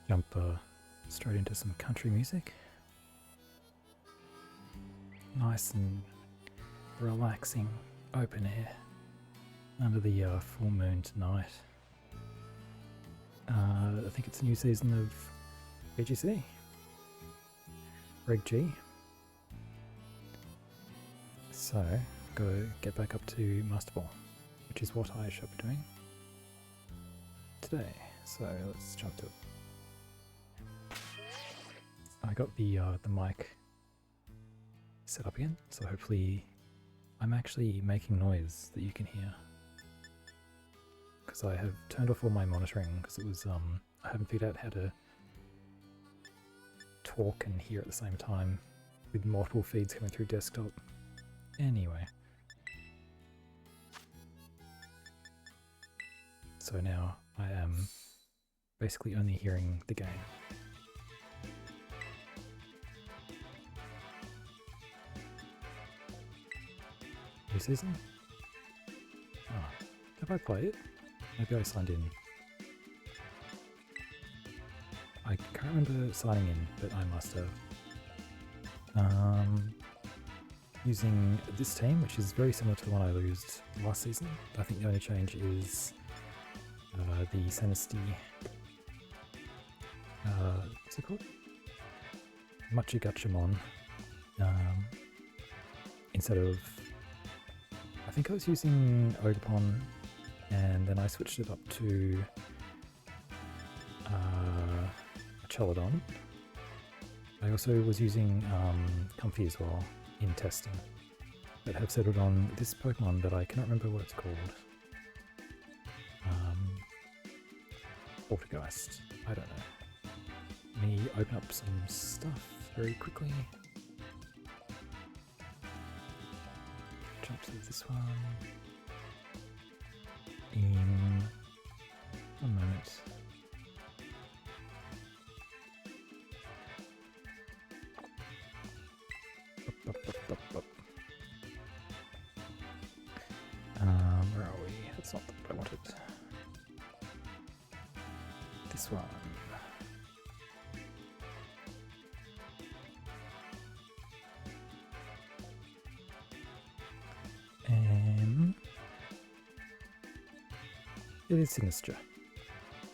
Jump straight into some country music. Nice and relaxing open air under the full moon tonight. I think it's a new season of VGC. Reg G. So, go get back up to Masterball, which is what I shall be doing today. So let's jump to it. I got the mic set up again, so hopefully I'm actually making noise that you can hear. Because I have turned off all my monitoring because it was I haven't figured out how to talk and hear at the same time with multiple feeds coming through desktop. Anyway. So now I am basically only hearing the game. New season? Oh, have I played it? Maybe I signed in. I can't remember signing in, but I must have. Using this team, which is very similar to the one I used last season. I think the only change is the Sinistcha. What's it called? Machigachamon. Instead of, I think I was using Ogerpon, and then I switched it up to Archaludon. I also was using Comfy as well in testing, but have settled on this Pokemon that I cannot remember what it's called. Poltergeist. I don't know. Let me open up some stuff very quickly. Jump to this one. In 1 moment. Where are we? That's not what I wanted. This one. It is Sinistcha.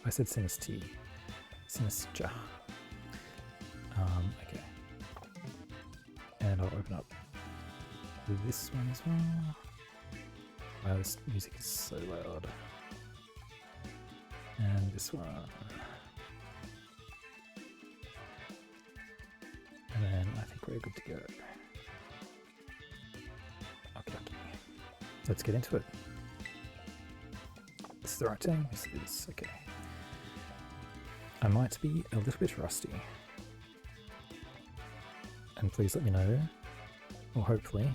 I said Sinistcha. Sinistcha. Okay. And I'll open up this one as well. Wow, this music is so loud. And this one. And then I think we're good to go. Okay. Let's get into it. Is the right thing? Yes, it is. Okay. I might be a little bit rusty. And please let me know, or hopefully,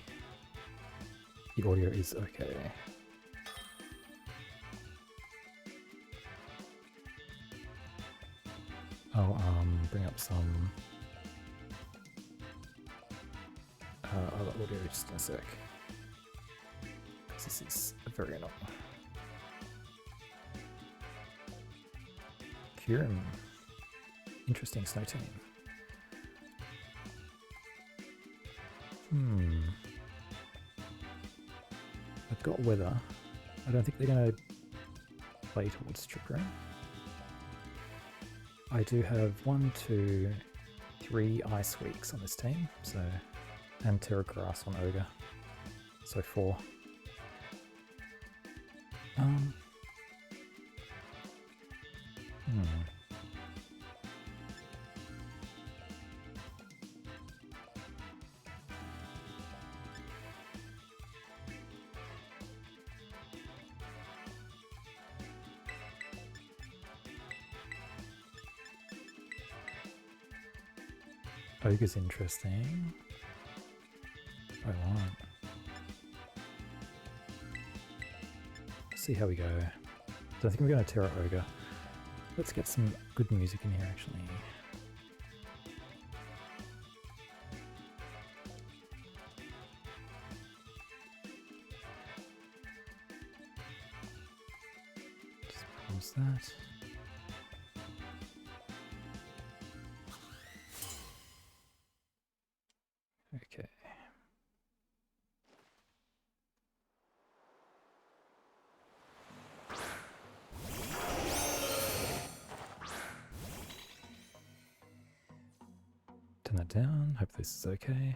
the audio is okay. I'll bring up some other audio just in a sec. Because this is very annoying. Kyogre. Interesting snow team. I've got weather. I don't think they're going to play towards Trick Room. I do have 1, 2, 3 ice weeks on this team, so, and Terra Grass on Ogre, so 4. Ogre's interesting. I want. See how we go. So I think we're going to Terra Ogre. Let's get some good music in here actually. Just pause that. Turn that down. Hope this is okay.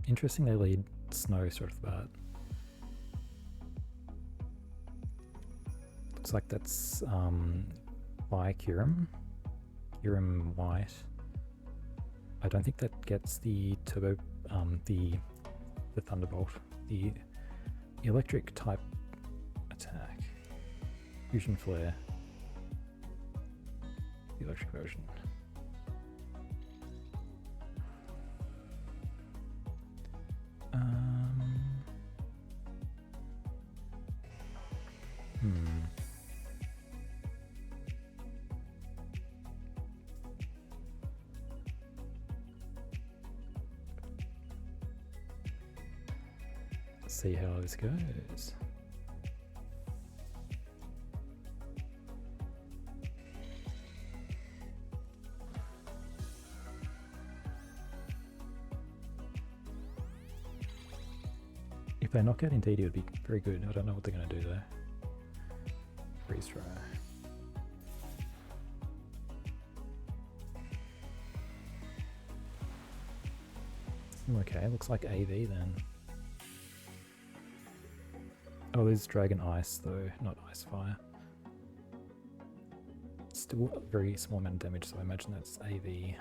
Interesting they lead snow straight off the bat. Looks like that's Y Kyurem. Kyurem White. I don't think that gets the turbo, the Thunderbolt, the electric type attack. Fusion Flare. The electric version. Let's see how this goes. If they knock out Indeedee, it would be very good. I don't know what they're going to do there. Freeze dry. Okay, looks like AV then. Oh, there's Dragon Ice though, not Ice Fire. Still a very small amount of damage, so I imagine that's AV.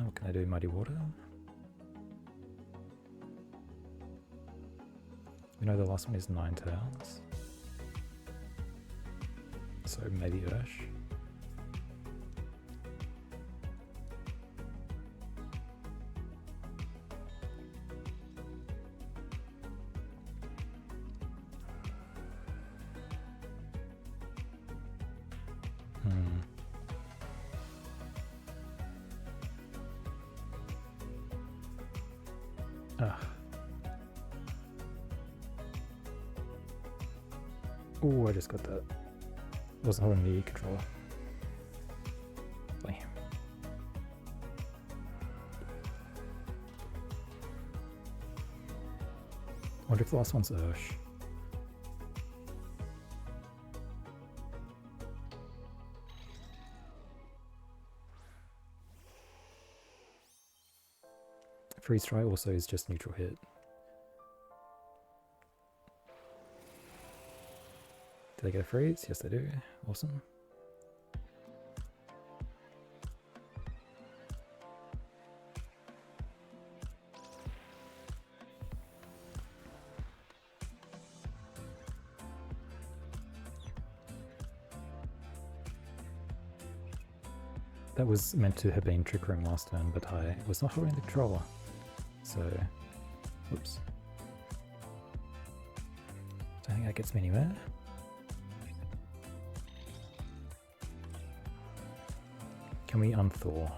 What can I do? Muddy Water? You know the last one is Ninetales. So maybe Ursh. Oh, I just got that. I wasn't holding the controller. Bam. I wonder if the last one's Ursh. Freeze Dry also is just neutral hit. Do they get a freeze? Yes, they do. Awesome. That was meant to have been Trick Room last turn, but I was not holding the controller. So, whoops. Don't think that gets me anywhere. Can we unthaw?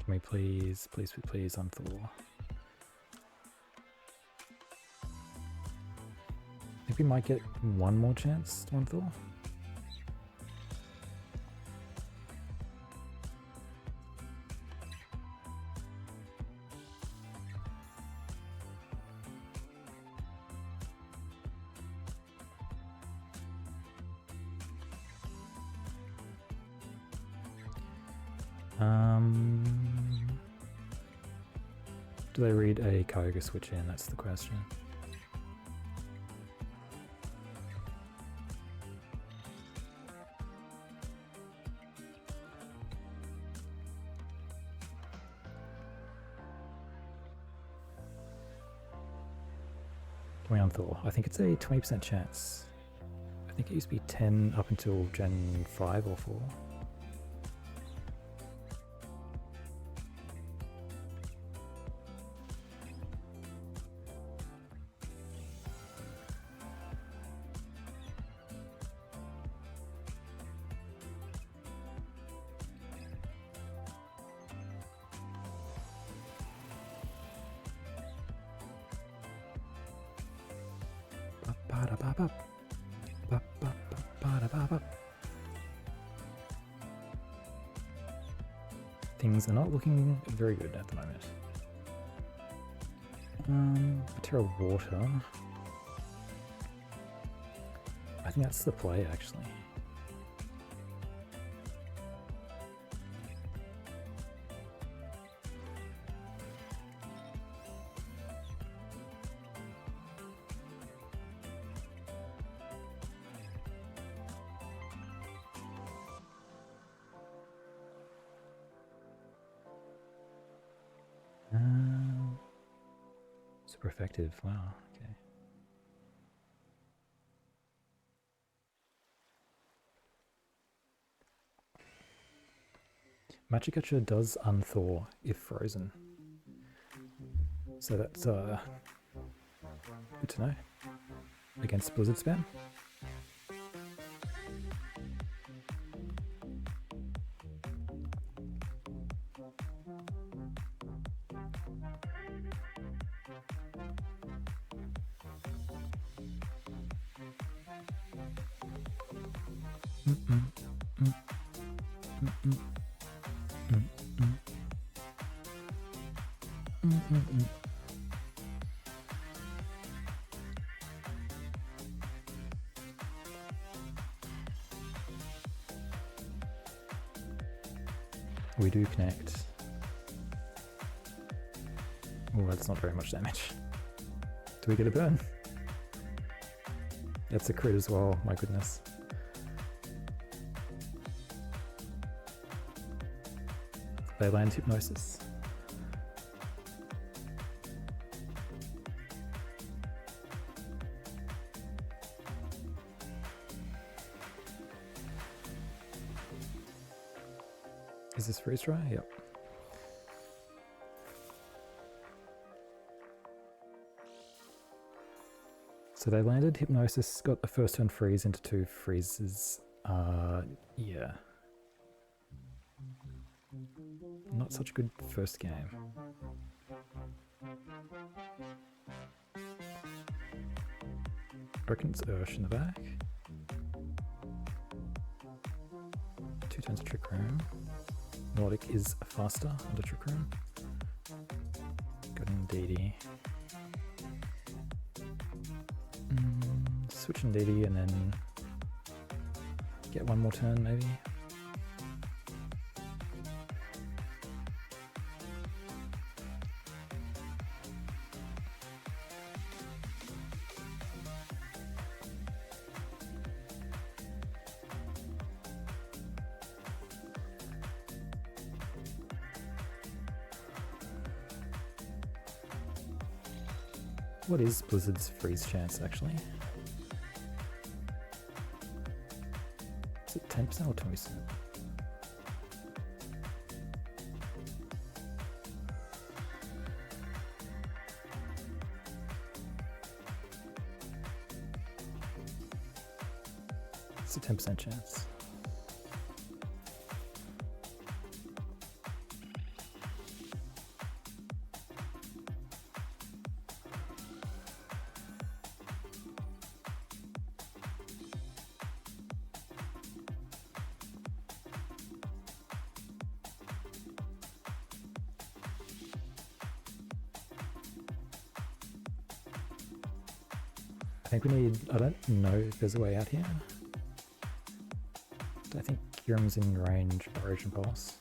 Can we please unthaw? I think we might get one more chance to unthaw. Do they read a Kyogre switch in? That's the question. Can we unthaw? I think it's a 20% chance. I think it used to be 10 up until Gen 5 or 4. Things are not looking very good at the moment. Material water. I think that's the play actually. Super effective, wow, okay. Magikarp does unthaw if frozen. So that's good to know. Against Blizzard spam. We do connect. Oh, that's not very much damage. Do we get a burn? That's a crit as well, my goodness. They land Hypnosis. Is this freeze dry? Yep. So they landed Hypnosis, got the first turn freeze into 2 freezes. Yeah. Not such a good first game. I reckon it's Ursh in the back. 2 turns of Trick Room. Nordic is faster under Trick Room. Got Indeedee. Switch Indeedee and then get one more turn maybe. What is Blizzard's freeze chance actually? Is it 10% or 20%? It's a 10% chance. I think we need, I don't know if there's a way out here. I think Kyurem's in range of Origin Pulse.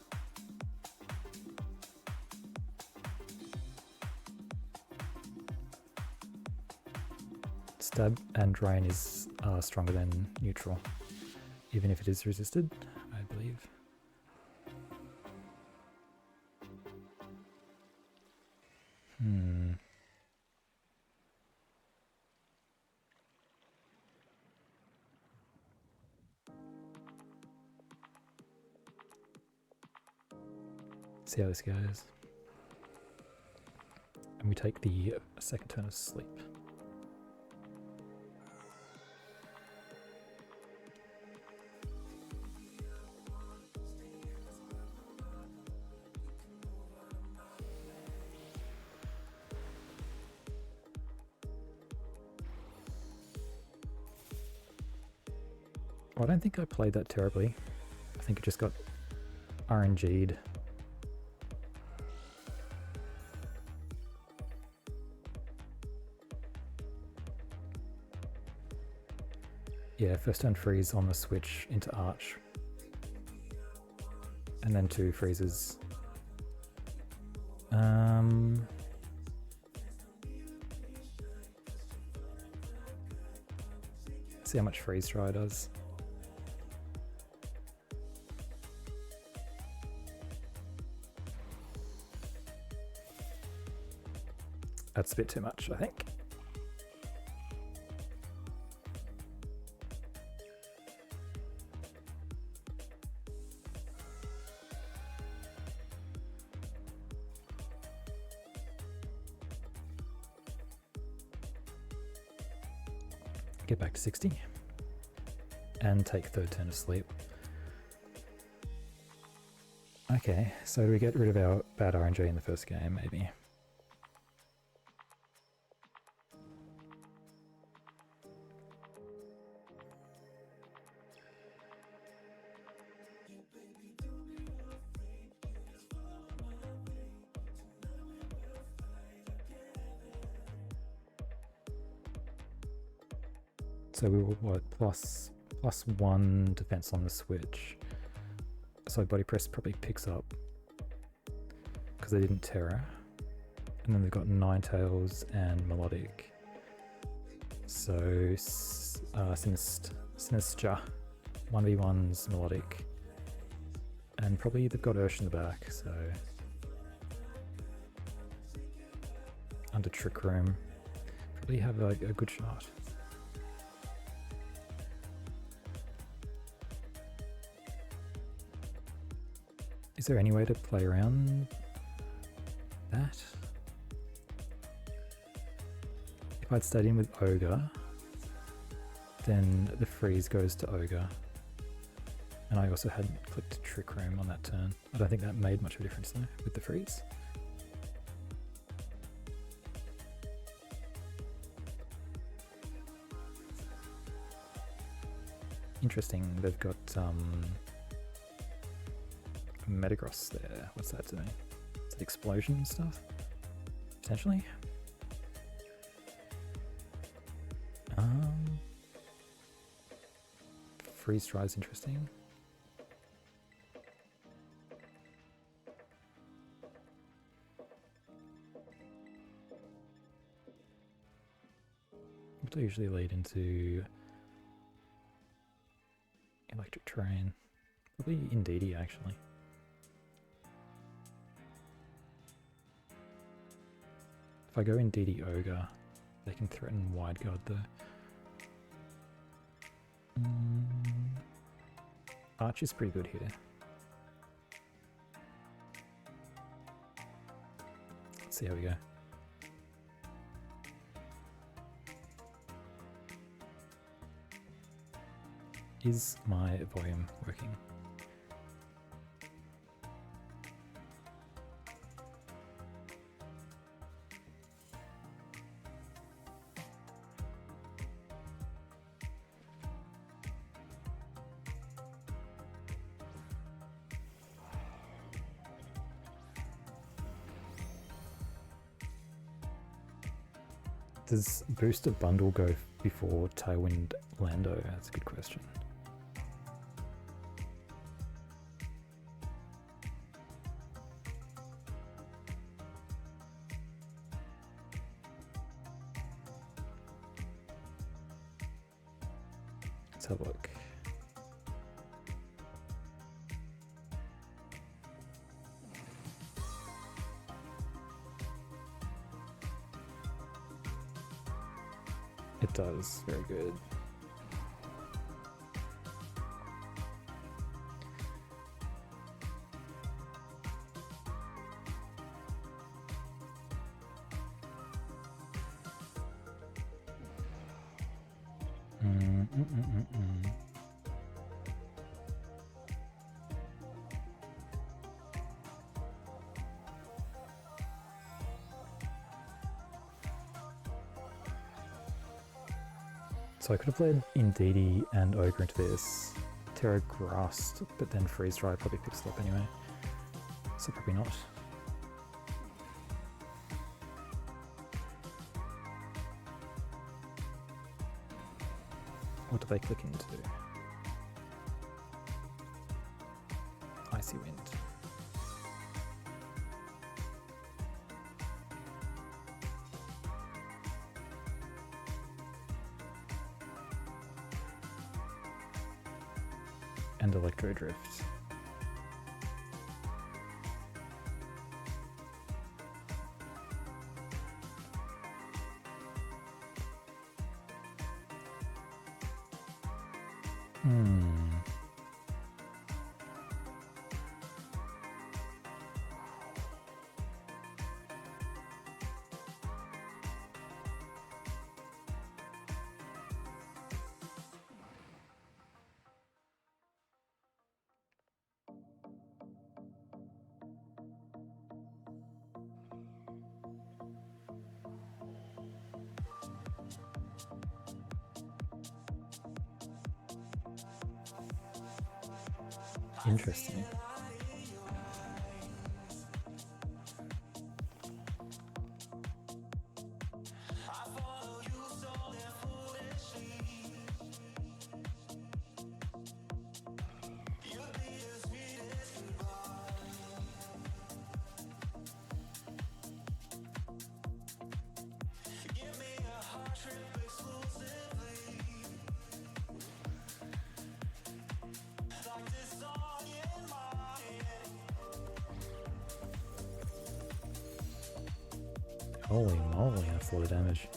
Stab and Drain is stronger than neutral, even if it is resisted, I believe. See how this goes. And we take the second turn of Sleep. Well, I don't think I played that terribly. I think it just got RNG'd. Yeah, first turn freeze on the switch into Arch. And then 2 freezes. See how much freeze dry does. That's a bit too much, I think. Get back to 60 and take third turn of sleep. Okay, so do we get rid of our bad RNG in the first game, maybe? So we were what, plus 1 defense on the switch. So body press probably picks up because they didn't Terra. And then they've got Ninetales and Melodic. So Sinistcha, 1v1's Melodic. And probably they've got Ursh in the back, so under Trick Room. Probably have a good shot. Is there any way to play around that? If I'd stayed in with Ogre, then the freeze goes to Ogre. And I also hadn't clicked Trick Room on that turn. I don't think that made much of a difference though, with the freeze. Interesting, they've got Metagross there. What's that doing? Is it explosion stuff? Potentially? Freeze dry is interesting. What do I usually lead into electric terrain? Probably Indeedee actually. If I go Indeedee Ogre, they can threaten Wide Guard though. Arch is pretty good here. Let's see how we go. Is my volume working? Does Booster Bundle go before Tailwind Lando? That's a good question. Let's have a look. It does, very good. So I could have led Indeedee and Oh Grr into this. Terra Grassed, but then Freeze Dry probably picks it up anyway. So probably not. What do they click into? Icy Wind. And Electro Drift. Interesting. Holy moly, that's a lot of damage.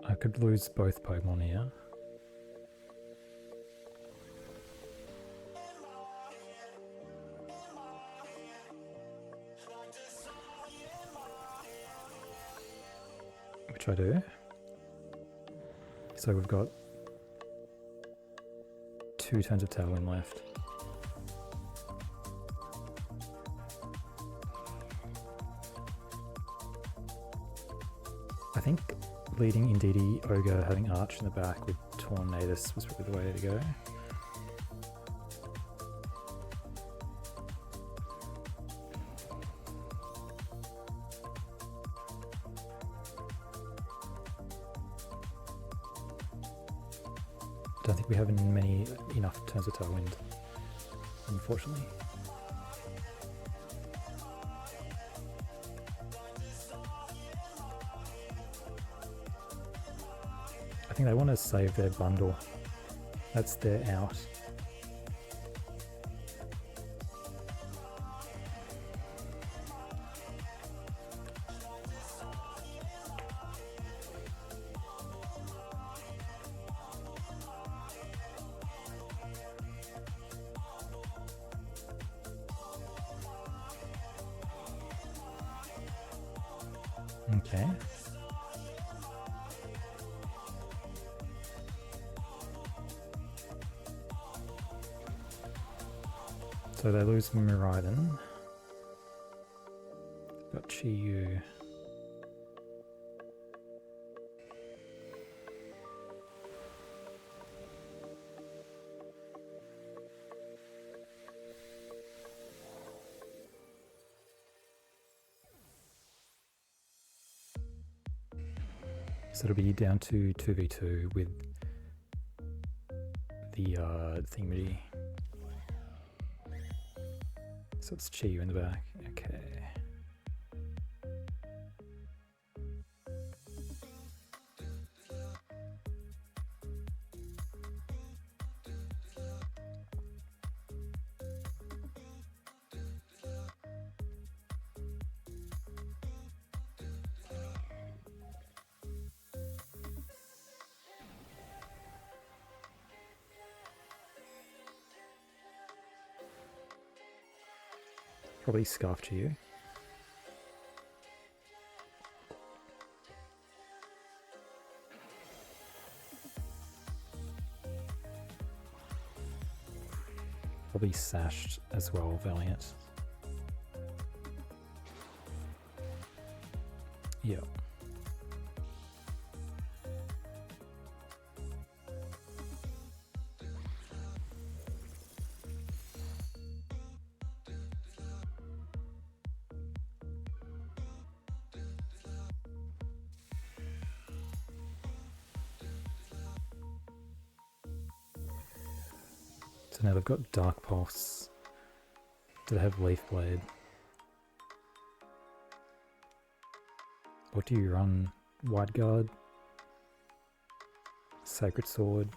I could lose both Pokemon here. Which I do. So we've got 2 turns of Tailwind left. I think leading Indeedee, Ogre, having Arch in the back with Tornadus was probably the way to go. Don't think we have enough turns of Tailwind, unfortunately. I think they want to save their bundle. That's their out. Okay. So they lose Miraidon. Got Chi-Yu. So it'll be down to 2v2 with the thingamajig. So it's Chi-Yu in the back. Okay. Probably Scarf to you. Probably Sashed as well, Valiant. Yeah. So now they've got Dark Pulse. Do they have Leaf Blade? What do you run? Wide Guard? Sacred Sword?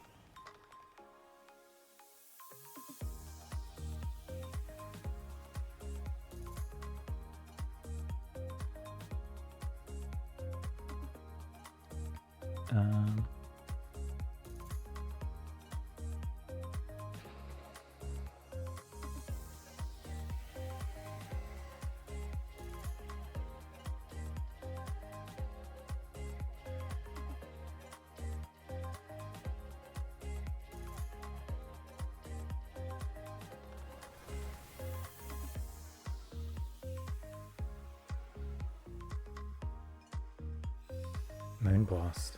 Moonblast.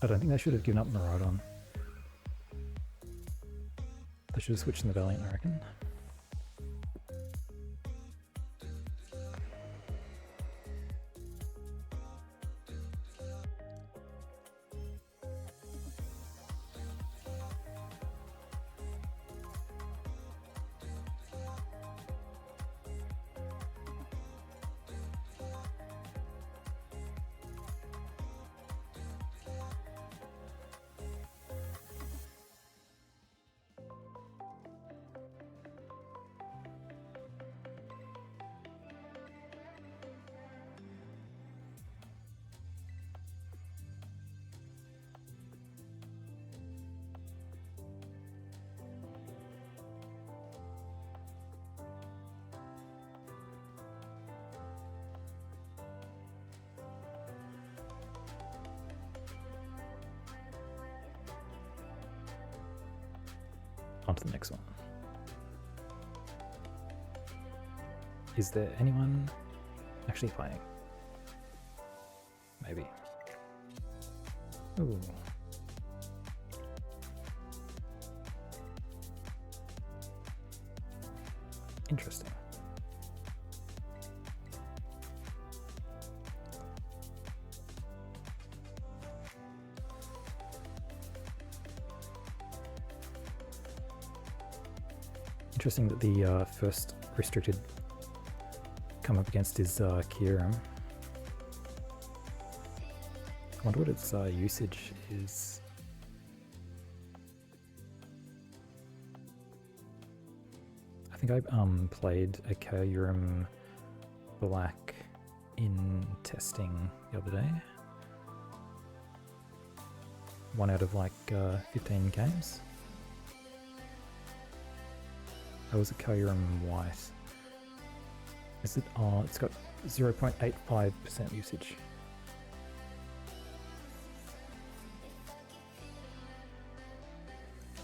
I don't think they should have given up Miraidon. They should have switched in the Valiant, I reckon. On to the next one. Is there anyone actually playing? Maybe. Ooh. Interesting. Interesting that the first restricted come up against is Kyogre. I wonder what its usage is. I think I played a Kyogre Black in testing the other day. 1 out of like 15 games. That was a Kyogre White. Is it? Oh, it's got 0.85% usage.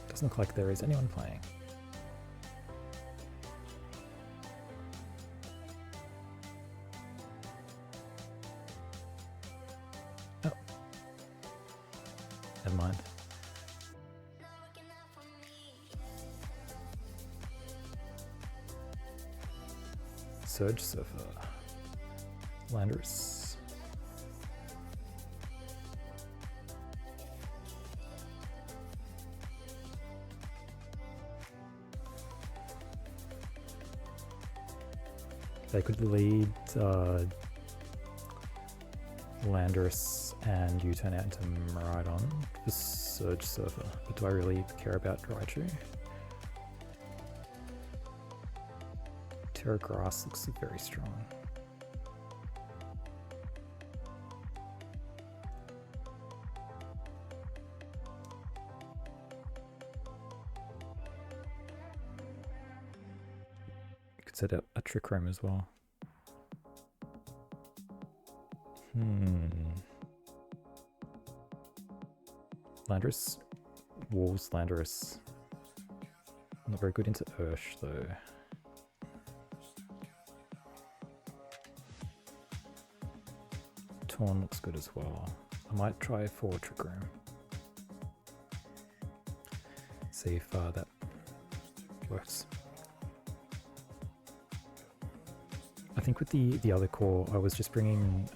Doesn't look like there is anyone playing. Oh. Never mind. Surge Surfer. Landorus. They could lead Landorus and U-turn out into Miraidon for Surge Surfer, but do I really care about Raichu? Terra Grass looks very strong. could set up a Trick Room as well. Landorus, Wolves, Landorus. Not very good into Ursh though. Torn looks good as well. I might try for Trick Room. See if that works. I think with the other core, I was just bringing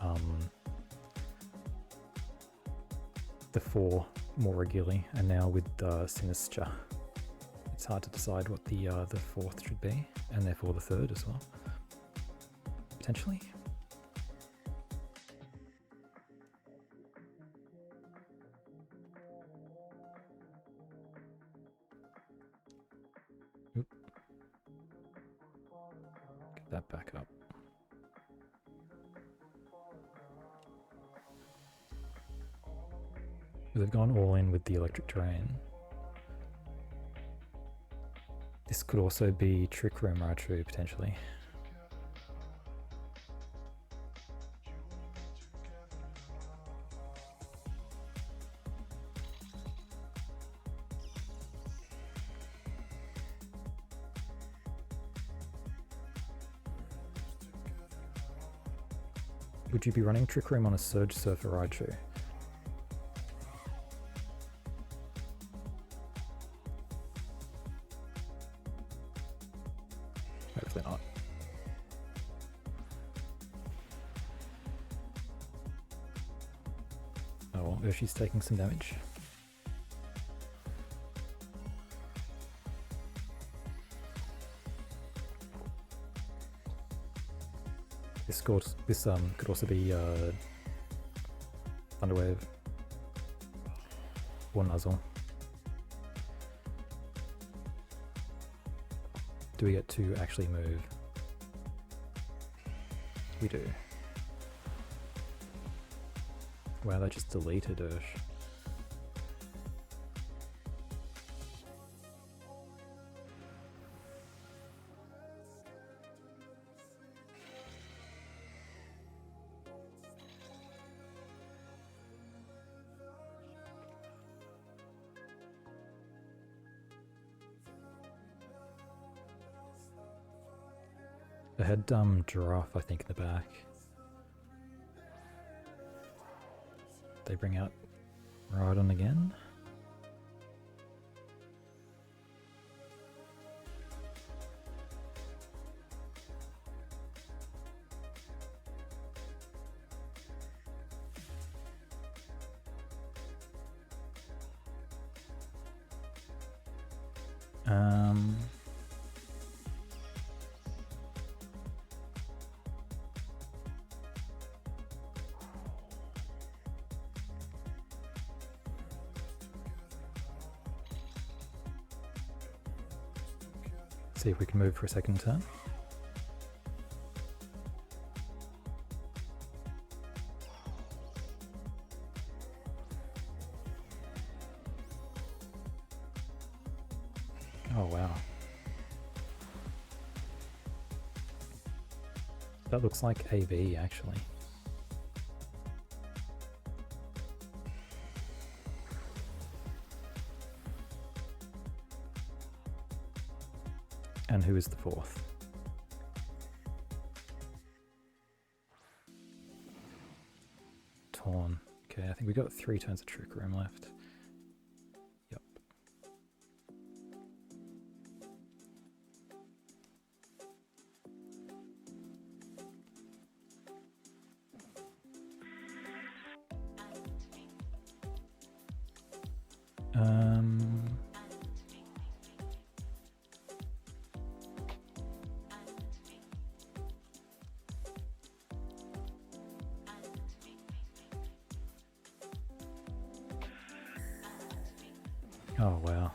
the 4 more regularly, and now with Sinistcha, it's hard to decide what the 4th should be, and therefore the 3rd as well, potentially. Oop. Get that back up. They've gone all in with the electric terrain. This could also be Trick Room Raichu potentially. Would you be running Trick Room on a Surge Surfer Raichu? Hopefully not. Oh well, Urshi's taking some damage. This could also be Thunderwave or Nuzzle. Do we get to actually move? We do. Wow, that just deleted Ursh. They had Giraffe, I think, in the back. They bring out Rhydon again. See if we can move for a second turn. Oh wow. That looks like AV actually. And who is the 4th? Torn. Okay, I think we got 3 turns of Trick Room left. Yep. Oh wow.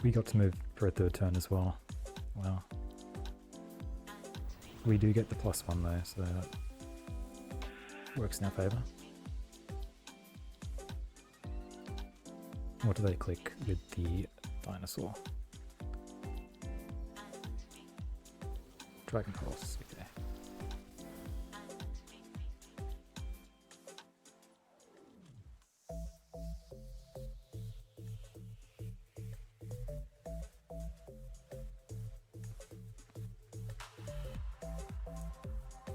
We got to move for a 3rd turn as well. Wow. We do get the +1 though, so that works in our favour. What do they click with the dinosaur? Dragon Pulse, okay.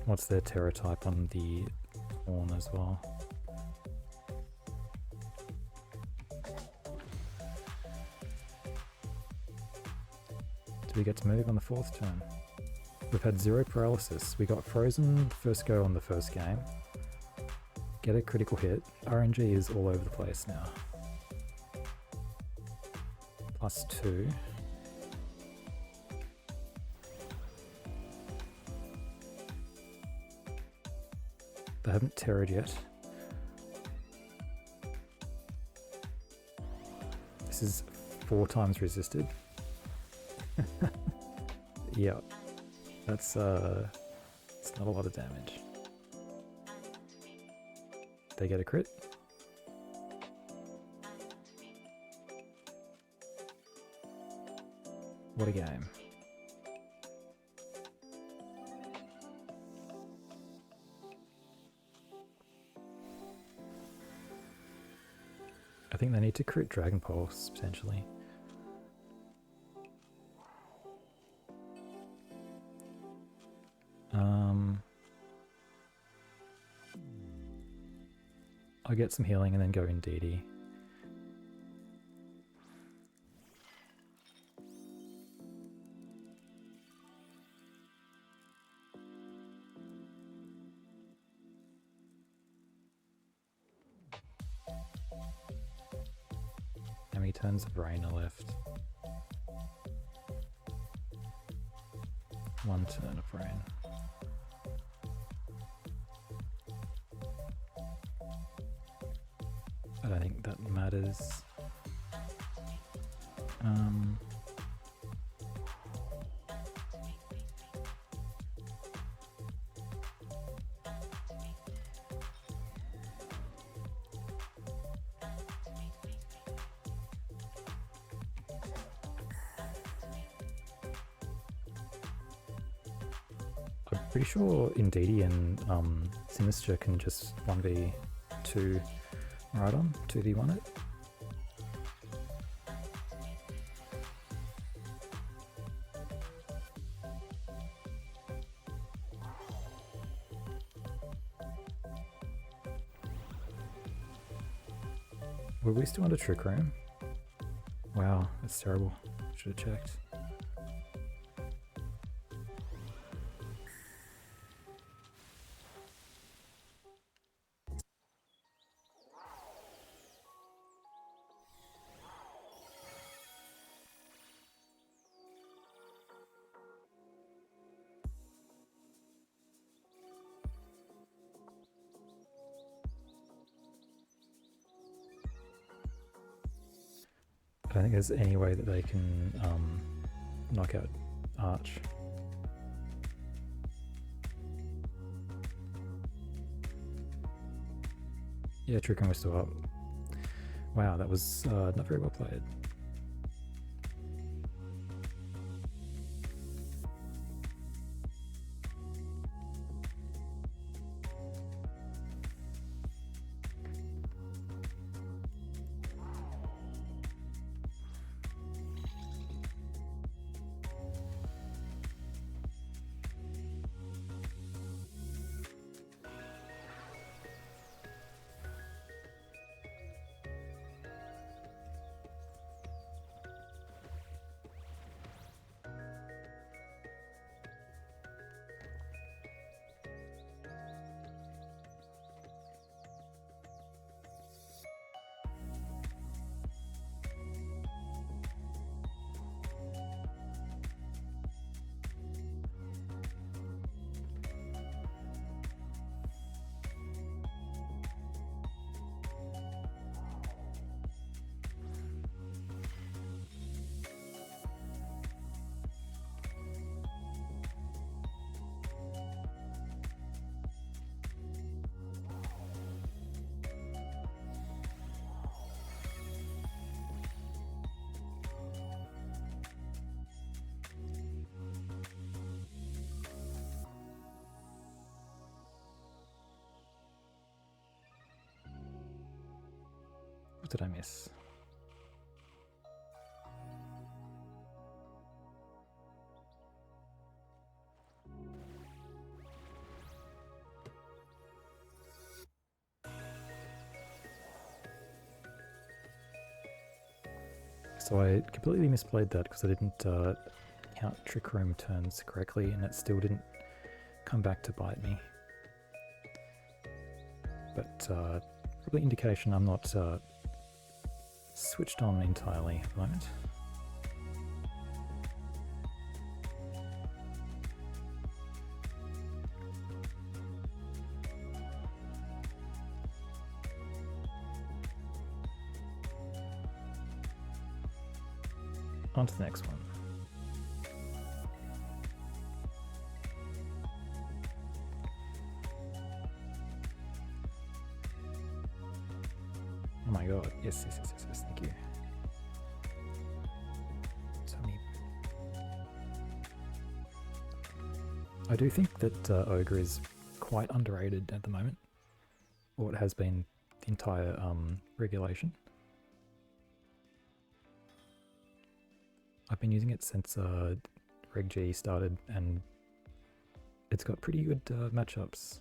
What's their Terra type on the horn as well? Do we get to move on the 4th turn? We've had 0 paralysis. We got frozen first go on the first game. Get a critical hit. RNG is all over the place now. +2. They haven't terrored yet. This is 4 times resisted. Yeah, that's it's not a lot of damage. They get a crit. What a game. I think they need to crit Dragon Pulse, potentially. I'll get some healing and then go Indeedee. How many turns of rain are left? 1 turn of rain. I don't think that matters. I'm pretty sure Indeedee and Sinistcha can just 1v2 right on, 2v1 it. Were we still under Trick Room? Wow, that's terrible. Should have checked. I don't think there's any way that they can knock out Arch. Yeah, Trick Room was still up. Wow, that was not very well played. What did I miss? So I completely misplayed that because I didn't count Trick Room turns correctly, and it still didn't come back to bite me. But probably indication I'm not switched on entirely at the moment. On to the next one. Oh my god, yes, thank you. So many. I do think that Oh Grr is quite underrated at the moment, or it has been the entire regulation. I've been using it since Reg G started, and it's got pretty good matchups.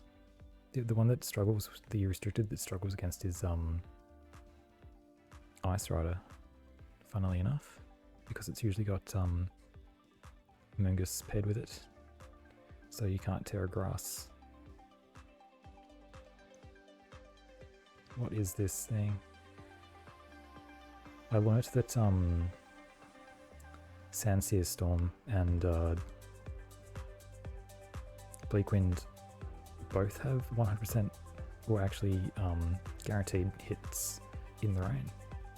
The one that struggles, the restricted that struggles against is Ice Rider, funnily enough, because it's usually got Mungus paired with it, so you can't tear a grass. What is this thing? I learnt that Sandsear Storm and Bleakwind both have 100% or actually guaranteed hits in the rain.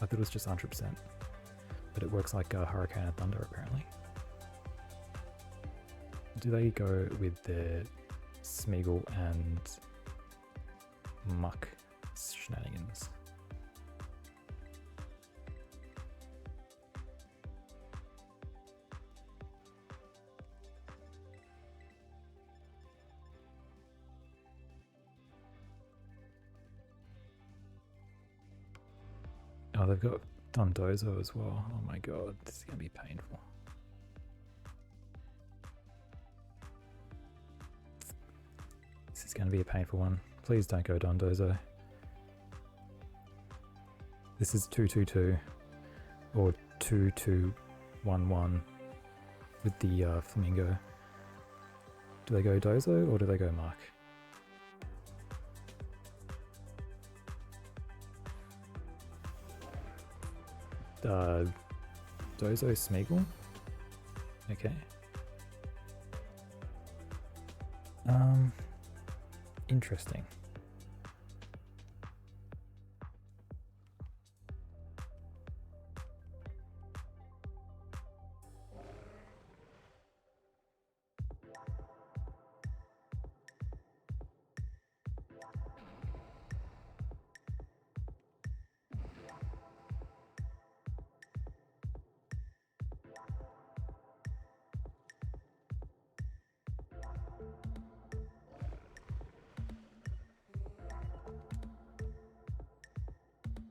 I thought it was just 100%, but it works like Hurricane and Thunder apparently. Do they go with their Smeagol and Muck shenanigans? Oh, they've got Dondozo as well. Oh my god, this is going to be painful. This is going to be a painful one. Please don't go Dondozo. This is 222 or 2211 with the Flamingo. Do they go Dozo or do they go Mark? Dozo Smeagol? Okay. Interesting.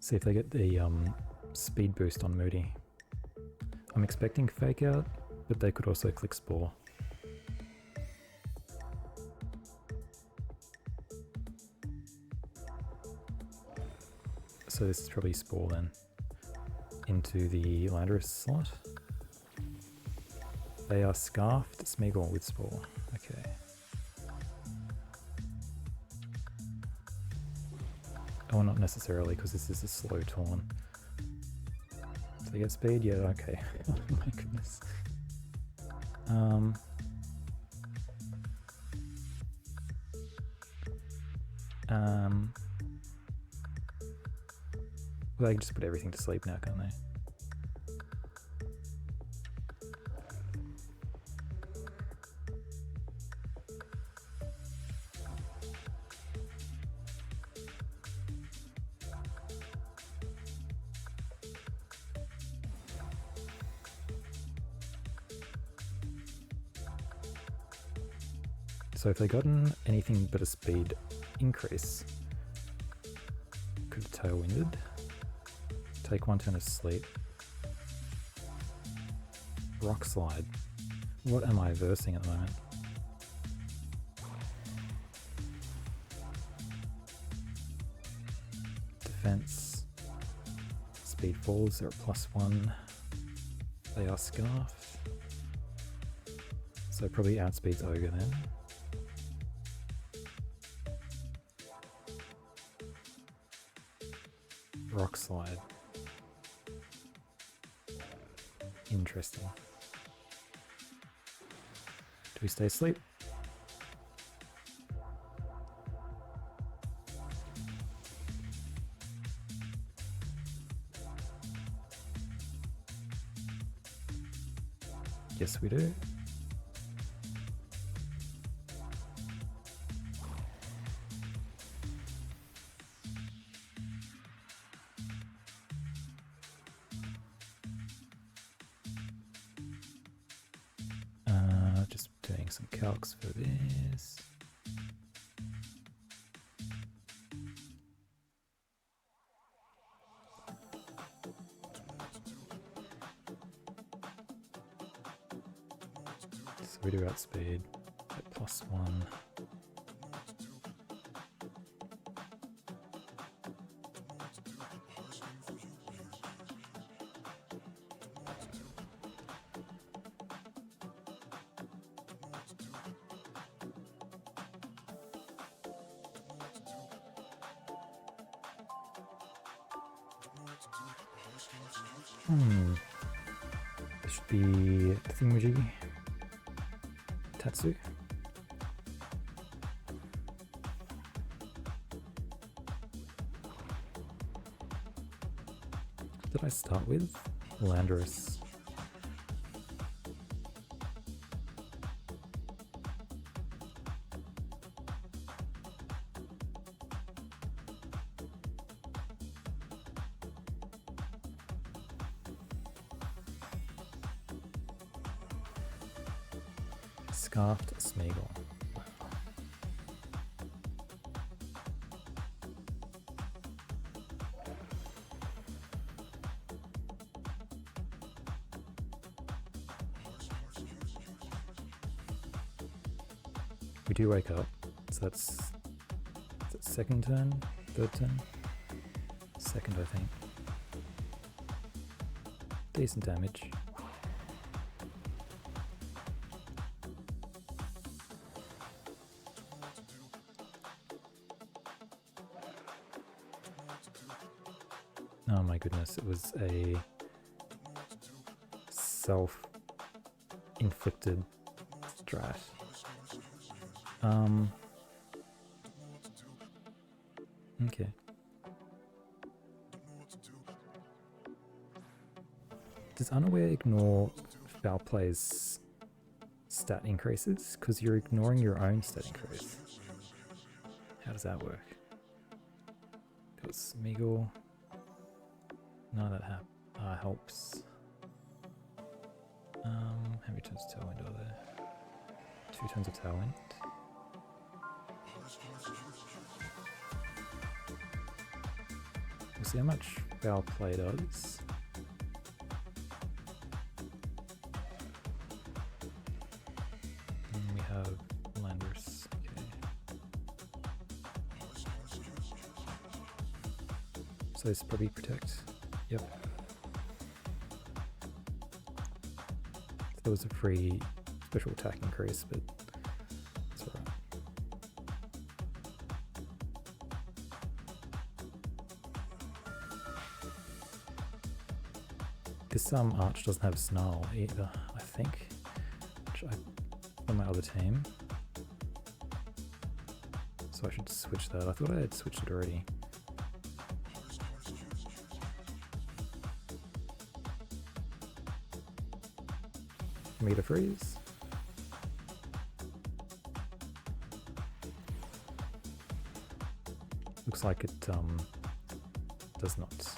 See if they get the speed boost on Moody. I'm expecting Fake Out, but they could also click Spore. So this is probably Spore then, into the Landorus slot. They are Scarfed Smeagol with Spore, okay. Oh, not necessarily, because this is a slow Torn. Do they get speed? Yeah, okay. Oh my goodness. Well, they can just put everything to sleep now, can't they? So if they gotten anything but a speed increase, could have tailwinded. Take one turn of sleep. Rock Slide. What am I versing at the moment? Defense. Speed falls, they're at +1. They are Scarf. So probably outspeeds Ogre then. Rock Slide. Interesting. Do we stay asleep? Yes, we do. Just doing some calcs for this. So we do outspeed at +1. This should be Thingamajiggy. Tatsu. Did I start with Landorus? Scarfed Smeagol. We do wake up, so that's second turn, third turn, second I think. Decent damage. Oh my goodness, it was a self-inflicted strat. Okay. Does Unaware ignore foul play's stat increases? Because you're ignoring your own stat increase. How does that work? Got Smeagol. No, that helps. How many turns of Tailwind are there? 2 turns of Tailwind. We'll see how much foul play does. And we have Landorus. Okay. So this probably protect. Yep. There was a free special attack increase, but it's alright. This Arch doesn't have Snarl either, I think. Which on my other team. So I should switch that. I thought I had switched it already. Meter freeze. Looks like it does not.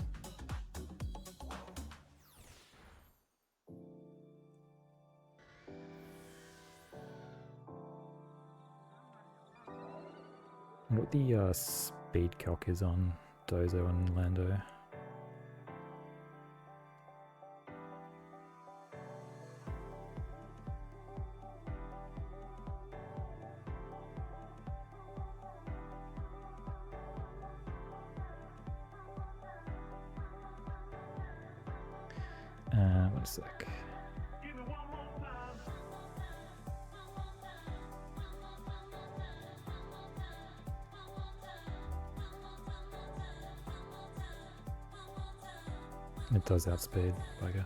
What the speed calc is on Dozo and Lando. One sec. It does outspeed, bugger.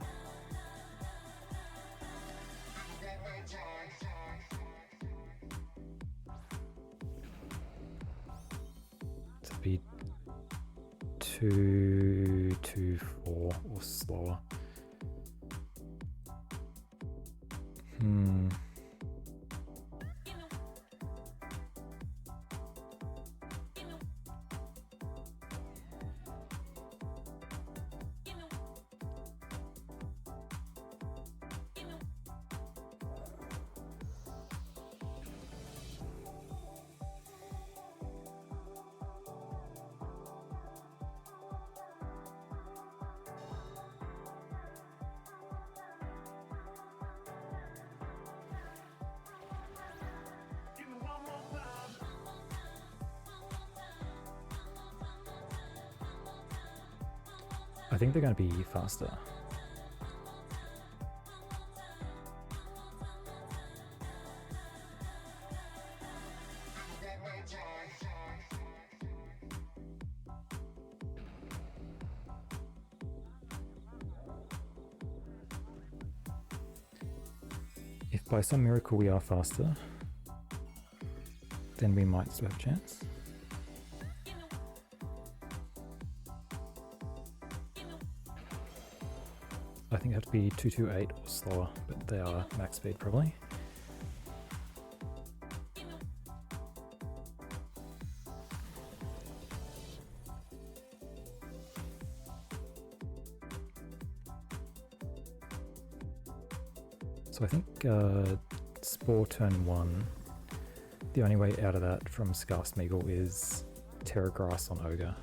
To be 2-4 or slower. I think they're going to be faster. If by some miracle we are faster, then we might still have a chance. I think they have to be 228 or slower, but they are max speed probably. So I think Spore turn 1, the only way out of that from Scarf Smeagol is Terra Grass on Ogre.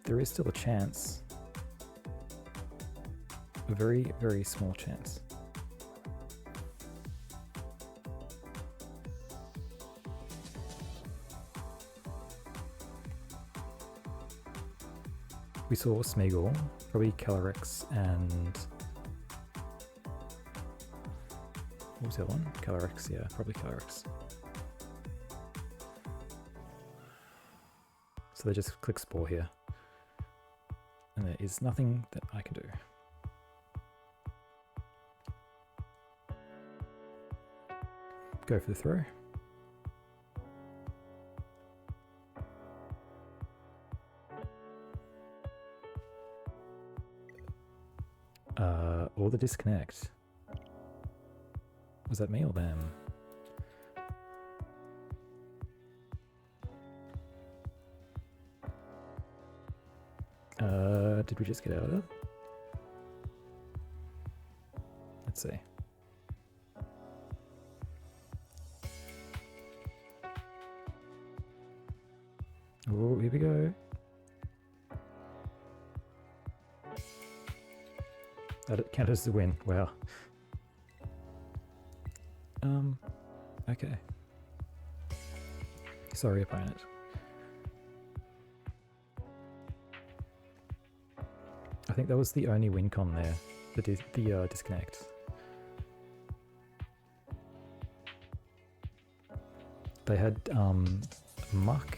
There is still a chance. A very, very small chance. We saw Smeagol, probably Calyrex and... what was the other one? Calyrex, yeah, probably Calyrex. So they just click Spore here. And there is nothing that I can do. Go for the throw. Or the disconnect. Was that me or them? Did we just get out of it? Let's see. Oh, here we go. That counted as a win. Wow. Okay. Sorry, opponent. I think that was the only win con there, the disconnect. They had Muck,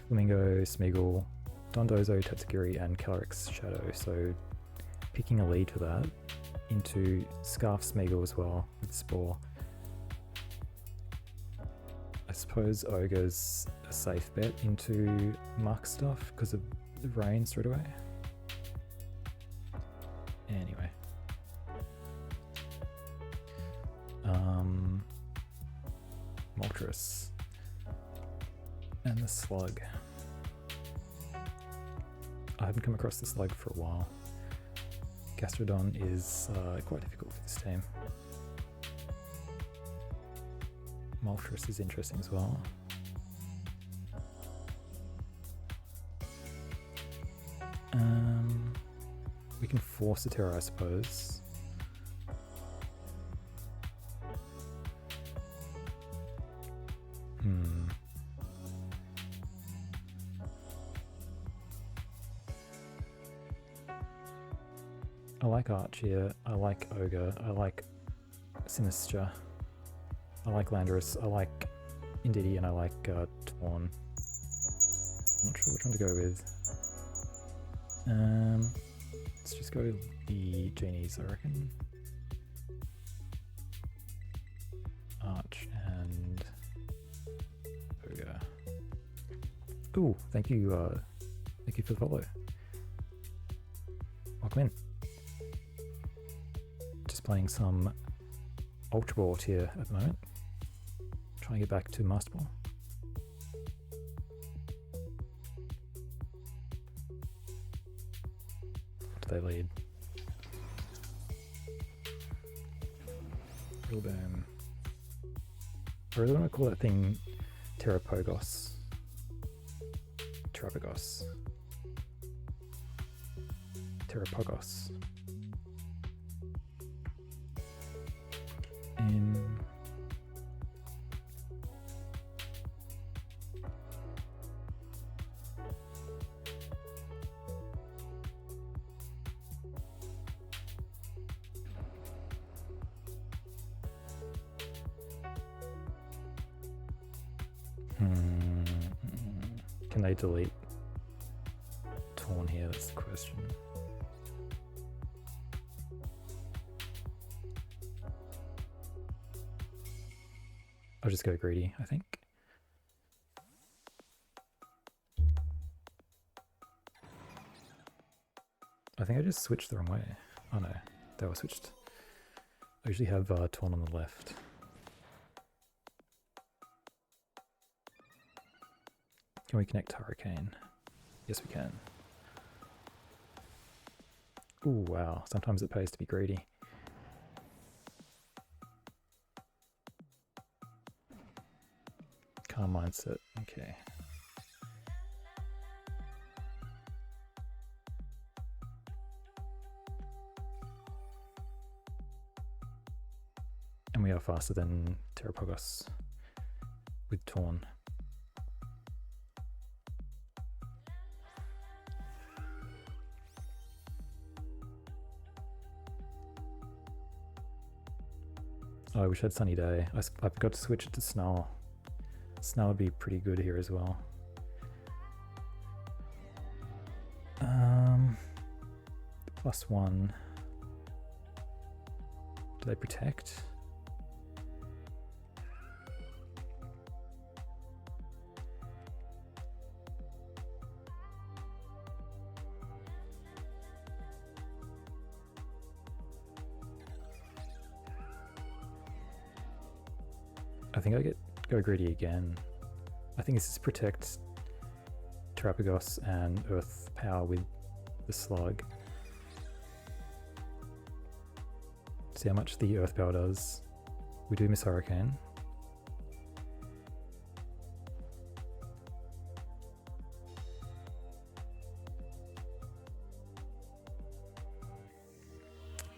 Flamingo, Smeagol, Dondozo, Tatsugiri, and Calyrex Shadow, so picking a lead for that into Scarf Smeagol as well with Spore. I suppose Ogre's a safe bet into Muck stuff because of the rain straight away. Anyway. Moltres. And the Slug. I haven't come across the Slug for a while. Gastrodon is quite difficult for this team. Moltres is interesting as well. We can force a Terror, I suppose. I like Archia, I like Oh Grr, I like Sinistcha, I like Landorus, I like Indeedee, and I like Torn. I'm not sure which one to go with. Let's just go with the genies, I reckon. Arch and Oh Grr. Ooh, thank you for the follow. Welcome in. Just playing some Ultra Ball tier at the moment. Trying to get back to Masterball. Do they lead? Real boom. I really want to call that thing Terrapogos. Terrapogos. Terrapogos. Can they delete Torn here? That's the question. I'll just go greedy, I think. I think I just switched the wrong way. Oh no, they were switched. I usually have Torn on the left. Can we connect Hurricane? Yes, we can. Ooh, wow. Sometimes it pays to be greedy. Calm mindset. Okay. And we are faster than Terrapogos with Torn. Oh, I wish I had Sunny Day. I forgot to switch it to Snarl. Snarl would be pretty good here as well. +1. Do they protect? I think I go greedy again. I think this is protect Terrapogos and Earth Power with the Slug. See how much the Earth Power does. We do miss Hurricane.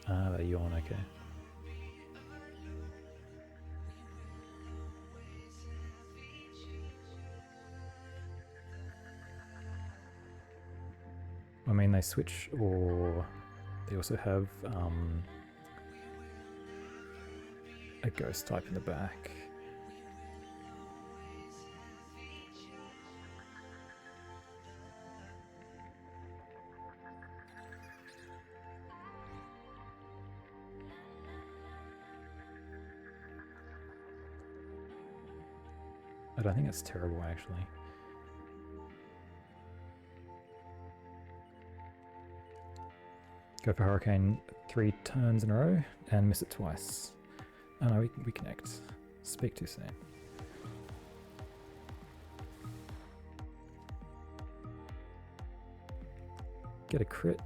Ah, they yawn, okay. I mean, they switch, or they also have a ghost type in the back. I don't think it's terrible, actually. Go for Hurricane 3 turns in a row and miss it twice. Oh no, we connect. Speak too soon. Get a crit.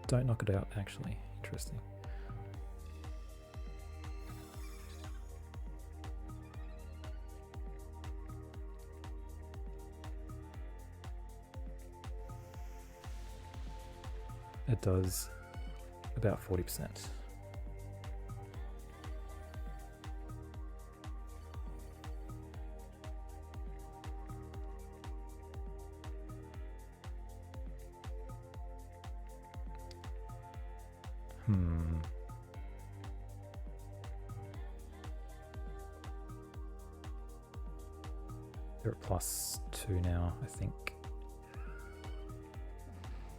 Don't knock it out, actually. Interesting. It does about 40%. They're at +2 now, I think.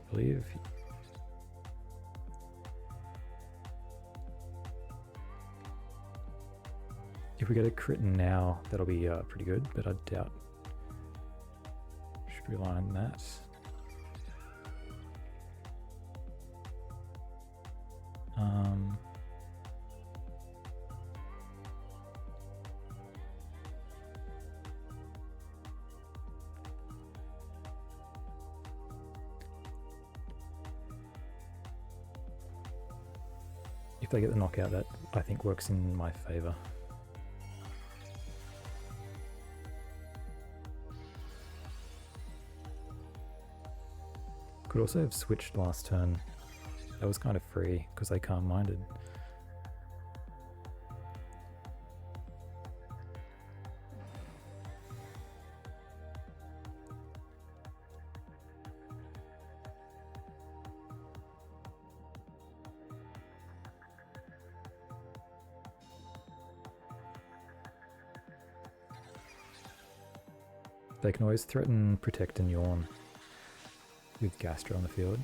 I believe. If we get a crit now, that'll be pretty good, but I doubt. Should rely on that. If they get the knockout, that I think works in my favor. Could also have switched last turn. That was kind of free because they calm-minded. They can always threaten, protect, and yawn with Gastra on the field.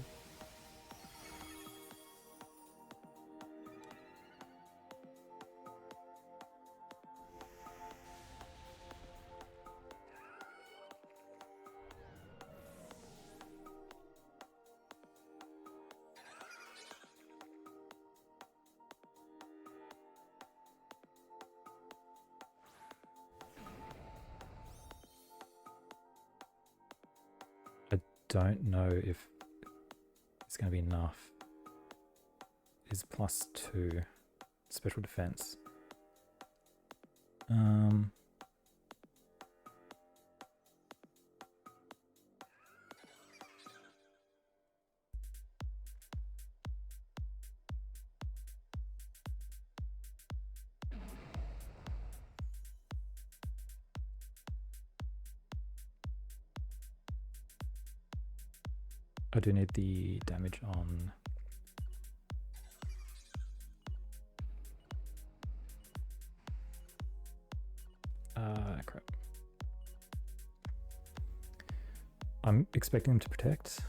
Don't know if it's going to be enough. Is +2 special defense. I do need the damage on crap. I'm expecting them to protect.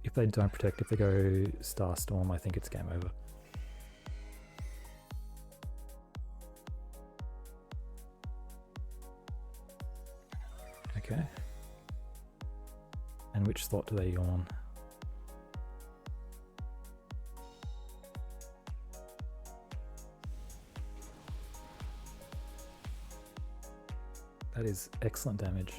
If they don't protect, if they go Star Storm, I think it's game over. Okay. And which slot do they yawn? That is excellent damage.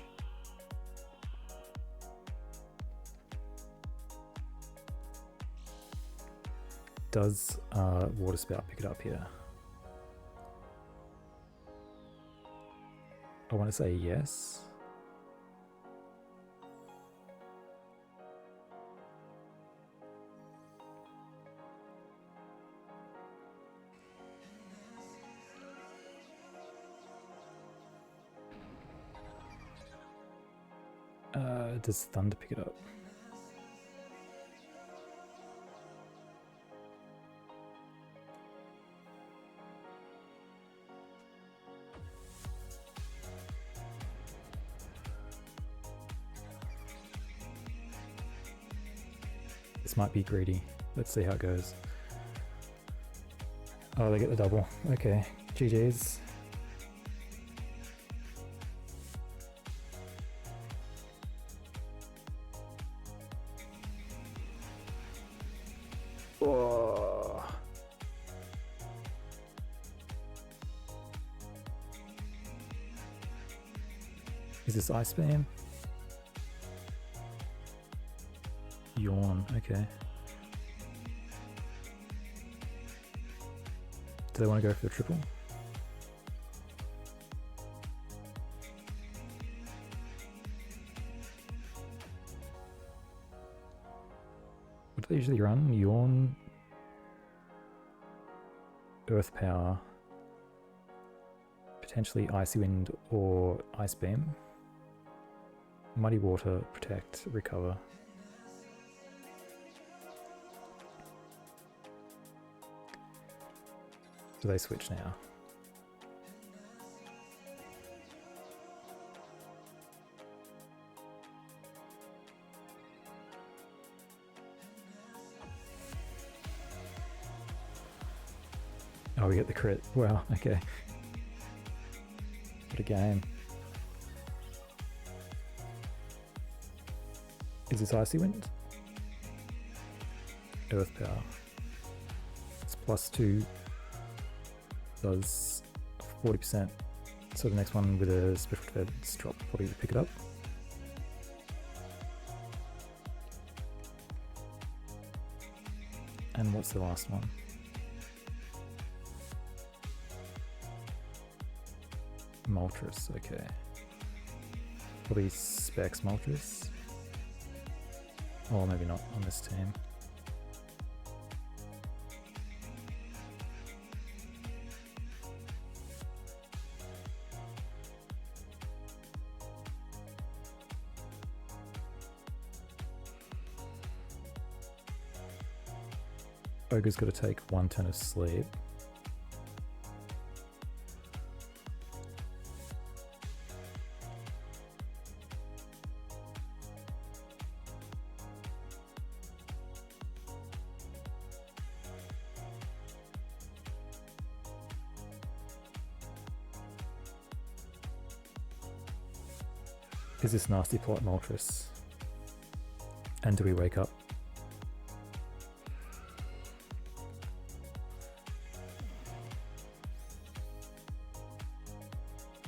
Does Water Spout pick it up here? I want to say yes. Does Thunder pick it up? This might be greedy. Let's see how it goes. Oh, they get the double. Okay, GG's. Is this Ice Beam? Yawn, okay. Do they want to go for the triple? What do they usually run? Yawn, Earth Power, potentially Icy Wind or Ice Beam. Muddy Water, Protect, Recover. Do they switch now? Oh, we get the crit. Wow, okay. What a game. Is this Icy Wind? Earth Power. It's +2. Does 40%. So the next one with a special defense drop probably pick it up. And what's the last one? Moltres, okay. Probably Specs Moltres. Or maybe not on this team. Ogre's got to take 1 turn of sleep. Is this nasty plot Moltres? And do we wake up?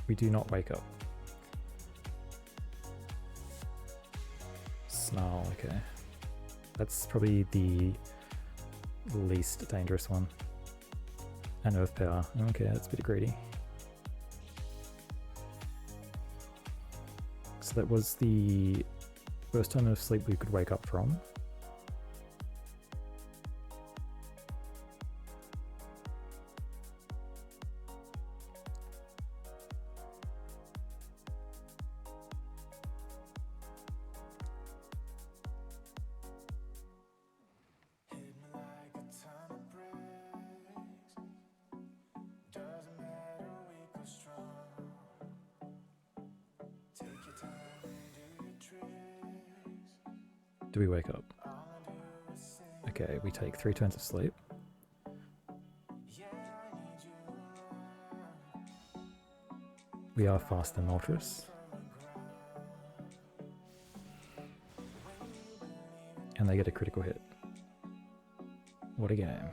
We do not wake up. Snarl, okay. That's probably the least dangerous one. And Earth Power. Okay, that's a bit greedy. So that was the first time of sleep we could wake up from. Do we wake up? Okay, we take 3 turns of sleep. We are faster than Moltres. And they get a critical hit. What a game.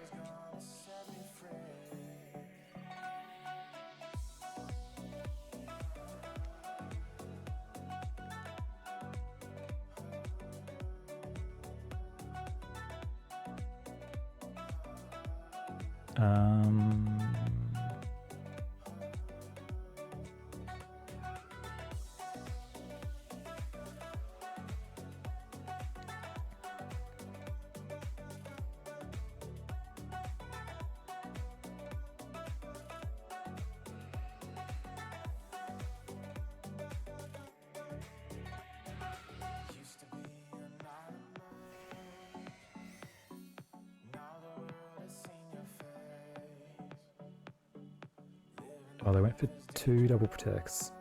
Oh, they went for 2 double protects.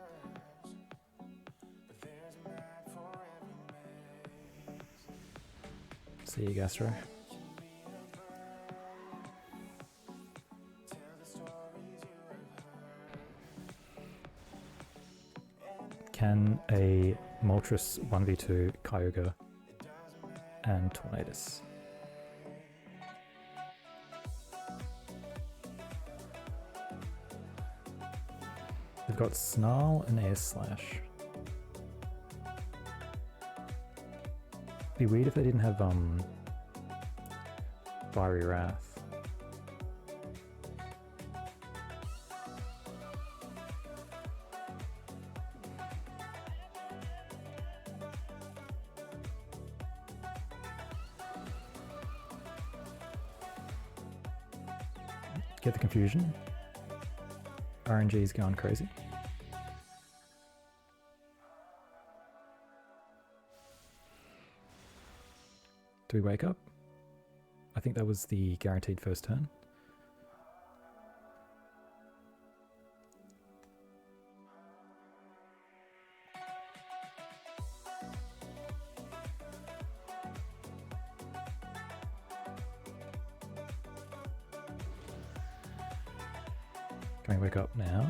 See you, Gastro. Can a Moltres 1v2 Kyogre and Tornadus? They've got Snarl and Air Slash. Be weird if they didn't have Fiery Wrath. Get the confusion. RNG is going crazy. Do we wake up? I think that was the guaranteed first turn. Can we wake up now?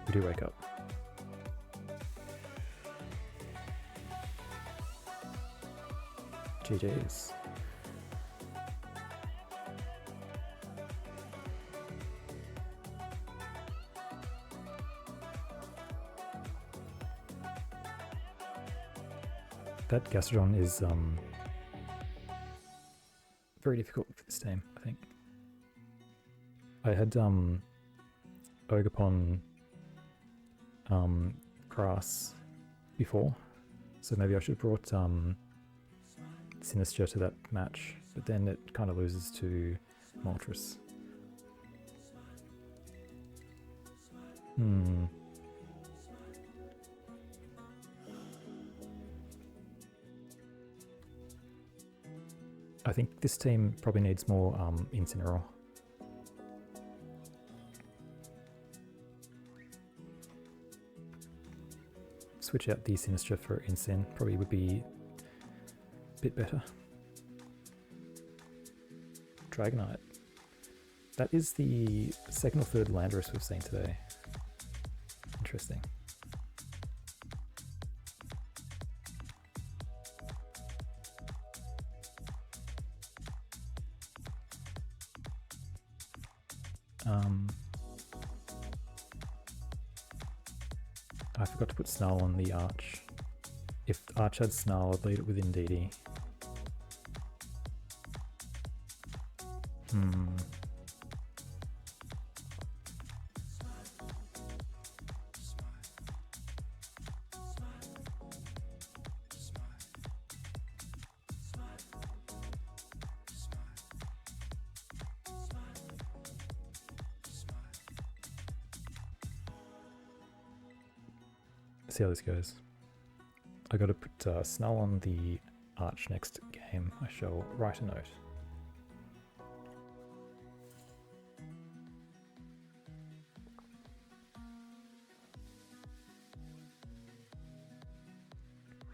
We do wake up. GG's. That Gastrodon is very difficult for this team, I think. I had Ogerpon grass before, so maybe I should have brought Sinistcha to that match, but then it kind of loses to Moltres. I think this team probably needs more Incineroar. Switch out the Sinistcha for Incin probably would be a bit better. Dragonite. That is the second or third Landorus we've seen today. Interesting. I forgot to put Snarl on the Arch. If Arch had Snarl, I'd lead it with Indeedee. See how this goes. I gotta put Snarl on the Arch next game. I shall write a note.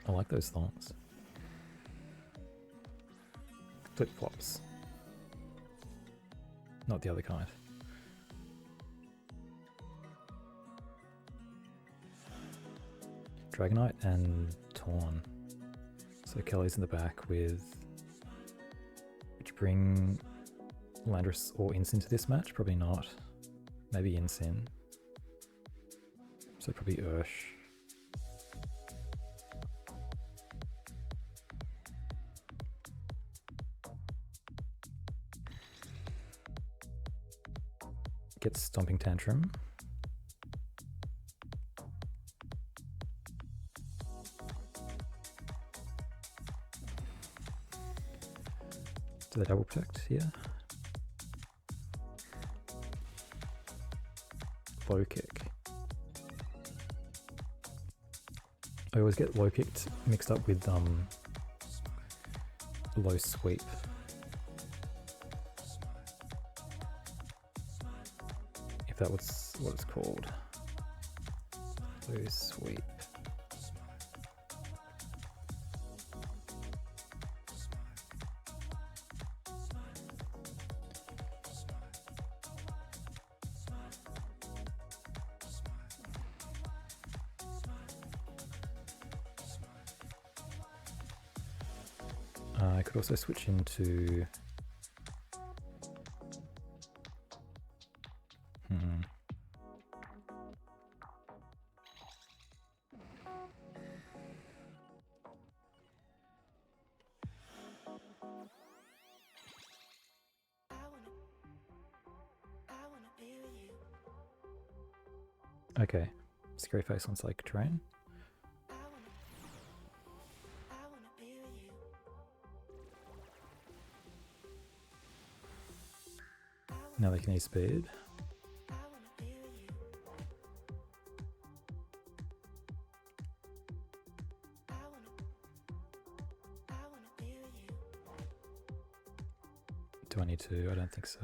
I like those thongs. Flip-flops. Not the other kind. Dragonite and Torn. So Kelly's in the back with... Would you bring Landorus or Incin to this match? Probably not. Maybe Incin. So probably Ursh. Get Stomping Tantrum. Do they double protect here? Low kick. I always get low kicked mixed up with low sweep. If that was what it's called. Low sweep. I could also switch into okay, Scary Face on Psychic Terrain. Now they can use speed. Do I need to? I don't think so.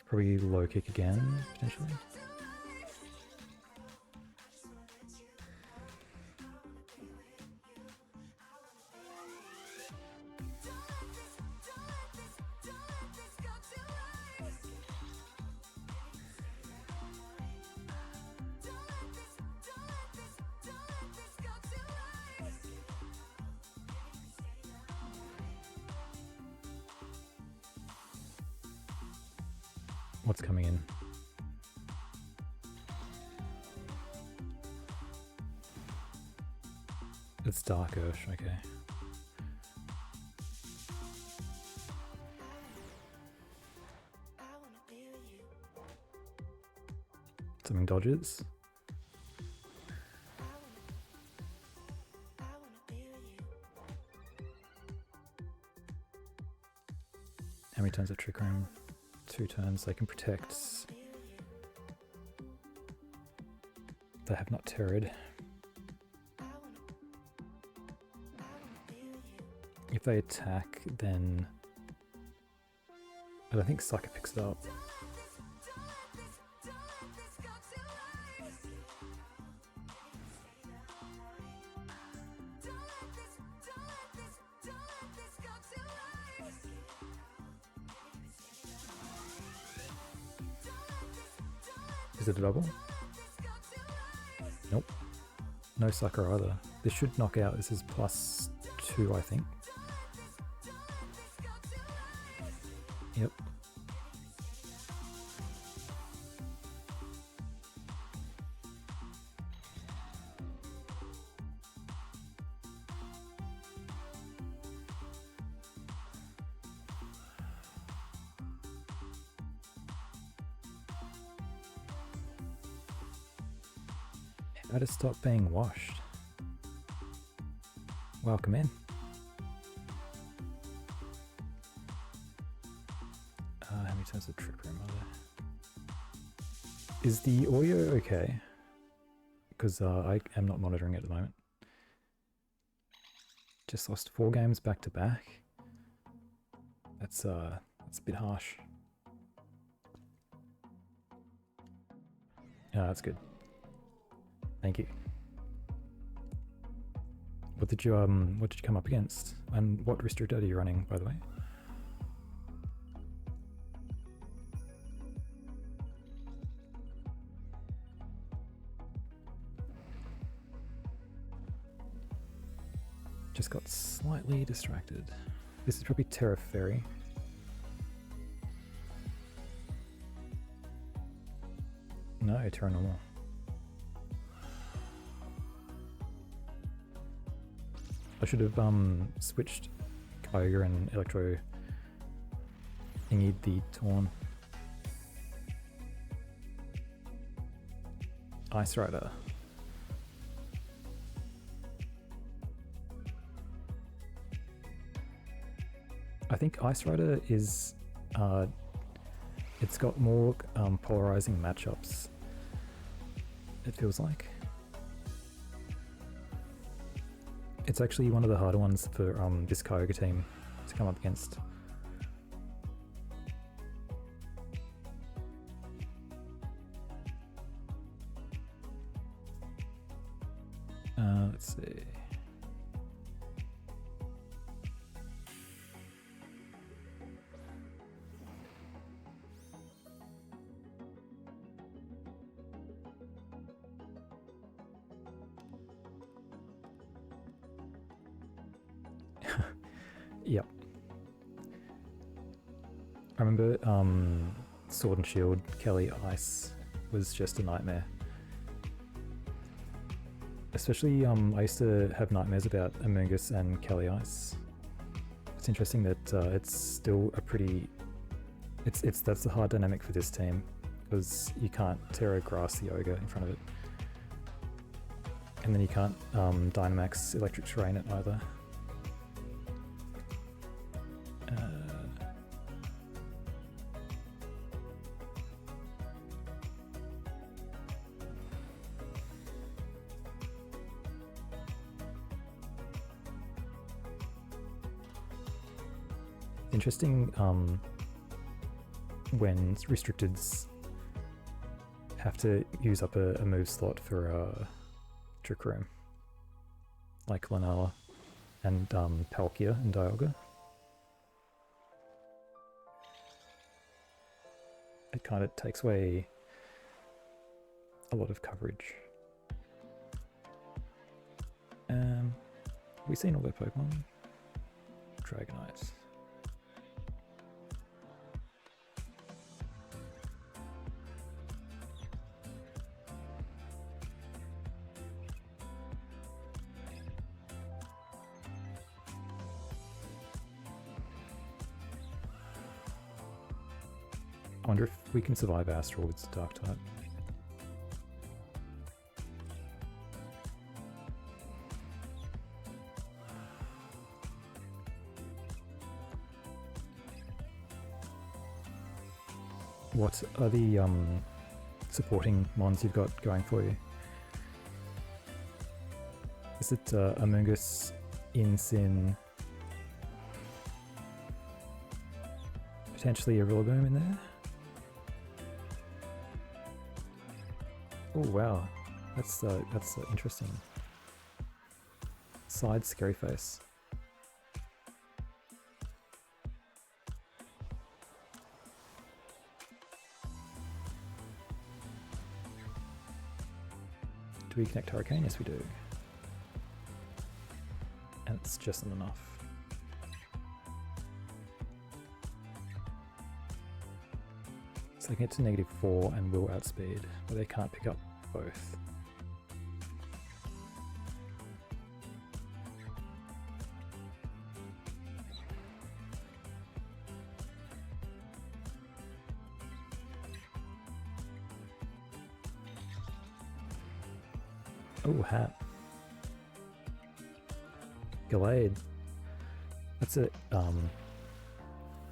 Probably low kick again, potentially. What's coming in? It's Dark Earth, okay. Something dodges. How many turns at Trick Room? 2 turns. They can protect. They have not terrored. If they attack, then I don't think Sucker picks it up. Is it a double? Nope. No Sucker either. This should knock out. This is +2, I think. Yep. How to stop being washed? Welcome in. How many turns of Trick Room are there? Is the audio okay? Because I am not monitoring it at the moment. Just lost 4 games back to back. That's a bit harsh. Yeah, that's good. Thank you. What did you come up against? And what restrictor are you running, by the way? Just got slightly distracted. This is probably Terra Fairy. No, Terra Normal. I should have switched Kyogre and Electro thingied the Torn. Ice Rider. I think Ice Rider is it's got more polarizing matchups, it feels like. It's actually one of the harder ones for this Kyogre team to come up against. Let's see. Yep. I remember Sword and Shield, Kelly Ice was just a nightmare. Especially I used to have nightmares about Amoonguss and Kelly Ice. It's interesting that it's still a pretty that's the hard dynamic for this team, because you can't Terra Grass the Ogre in front of it. And then you can't Dynamax Electric Terrain it either. Interesting when restricteds have to use up a move slot for Trick Room, like Lunala and Palkia and Dialga. It kind of takes away a lot of coverage. We've seen all their Pokemon. Dragonite. I wonder if we can survive Astral with Dark type. What are the supporting mons you've got going for you? Is it Amoonguss, Incin, potentially a Rillaboom in there? Oh wow, that's interesting. Side Scary Face. Do we connect Hurricane? Yes we do. And it's just not enough. So they can get to -4 and will outspeed, but they can't pick up both. Oh, hat. Gallade. That's a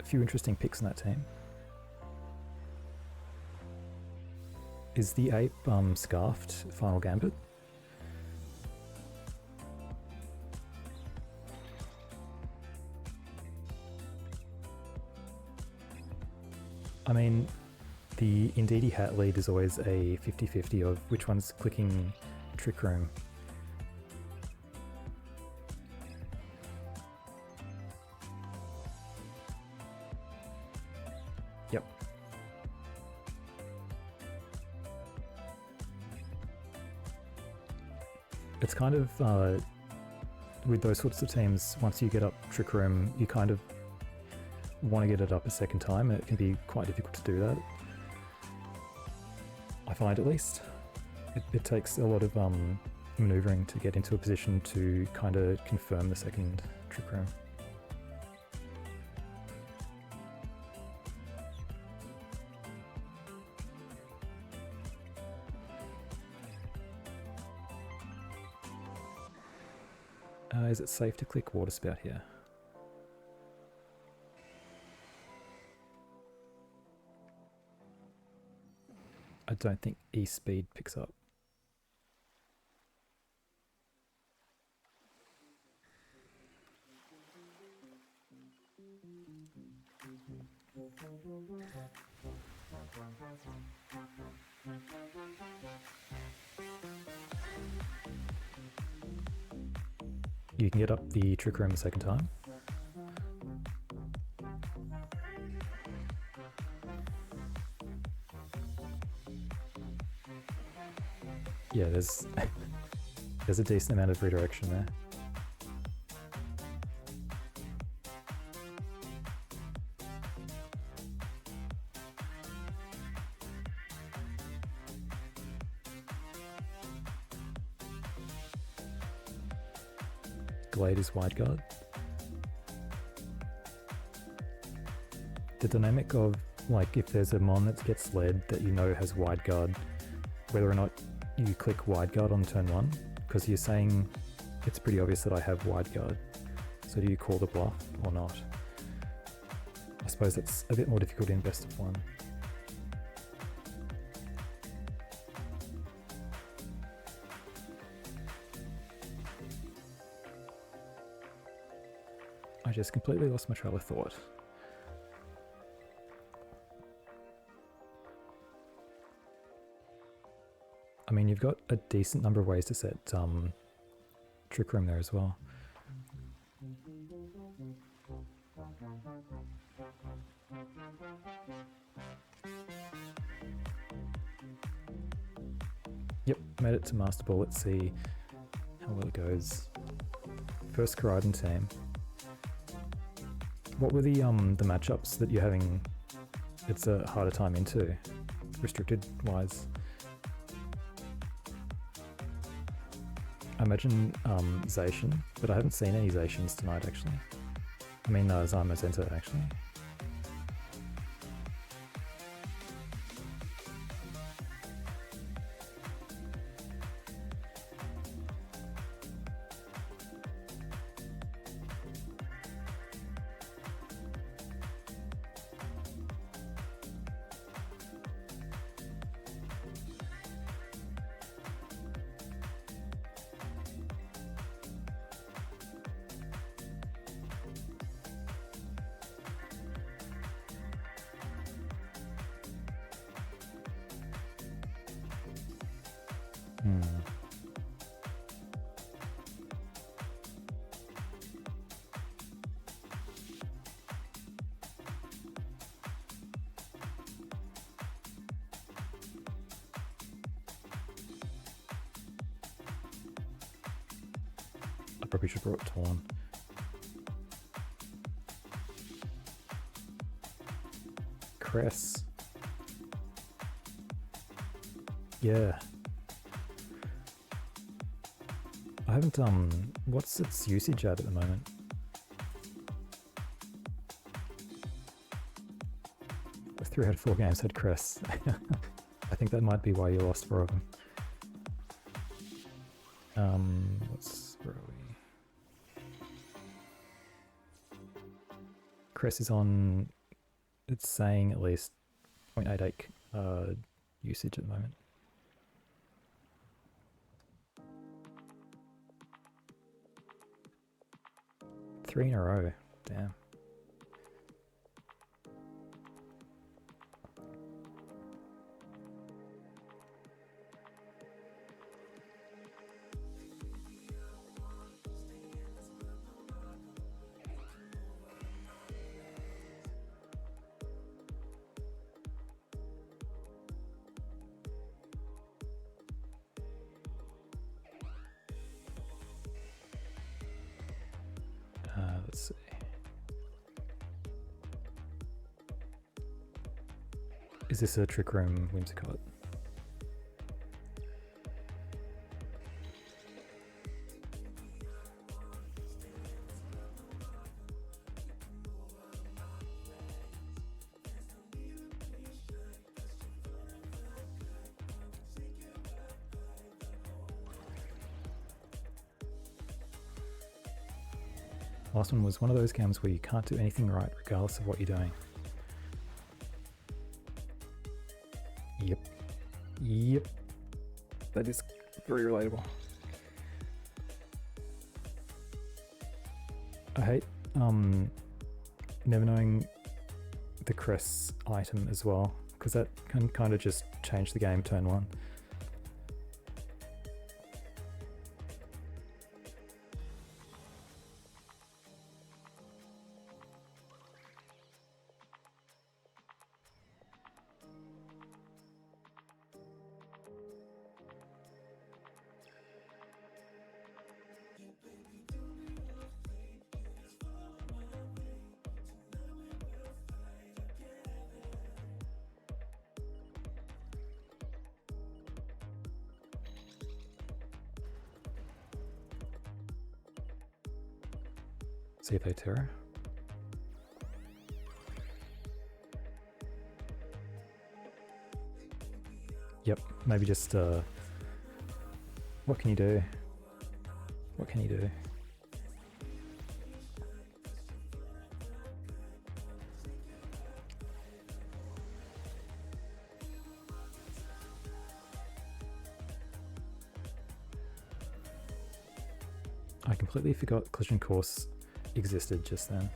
few interesting picks in that team. Is the ape scarfed Final Gambit? I mean, the Indeedee hat lead is always a 50-50 of which one's clicking Trick Room. Yep. It's kind of, with those sorts of teams, once you get up Trick Room, you kind of want to get it up a second time, and it can be quite difficult to do that. I find, at least. It takes a lot of maneuvering to get into a position to kind of confirm the second Trick Room. Is it safe to click Water Spout here? I don't think E-Speed picks up. You can get up the Trick Room a second time. Yeah, there's a decent amount of redirection there. Glade is wide guard. The dynamic of, like, if there's a mon that gets led that you know has wide guard, whether or not you click wide guard on turn 1, because you're saying it's pretty obvious that I have wide guard. So do you call the bluff or not? I suppose it's a bit more difficult in best of 1. I just completely lost my trail of thought. I mean, you've got a decent number of ways to set Trick Room there as well. Yep, made it to Masterball. Let's see how well it goes. First Koraidon team. What were the matchups that you're having? It's a harder time into, restricted wise. I imagine Zacian, but I haven't seen any Zacians tonight actually. I mean Zamazenta actually. Hmm. I probably should have brought Torn. Cress. Yeah. I haven't, what's its usage at the moment? The 3 out of 4 games had Cress. I think that might be why you lost 4 of them. Where are we? Cress is on, it's saying at least 0.88 usage at the moment. Three in a row, damn. Let's see. Is this a Trick Room Whimsicott? Last one was one of those games where you can't do anything right regardless of what you're doing. Yep. Yep. That is very relatable. I hate never knowing the Cress item as well, because that can kind of just change the game turn 1. See if they Terra. Yep, maybe just what can you do? What can you do? I completely forgot Collision Course existed just then.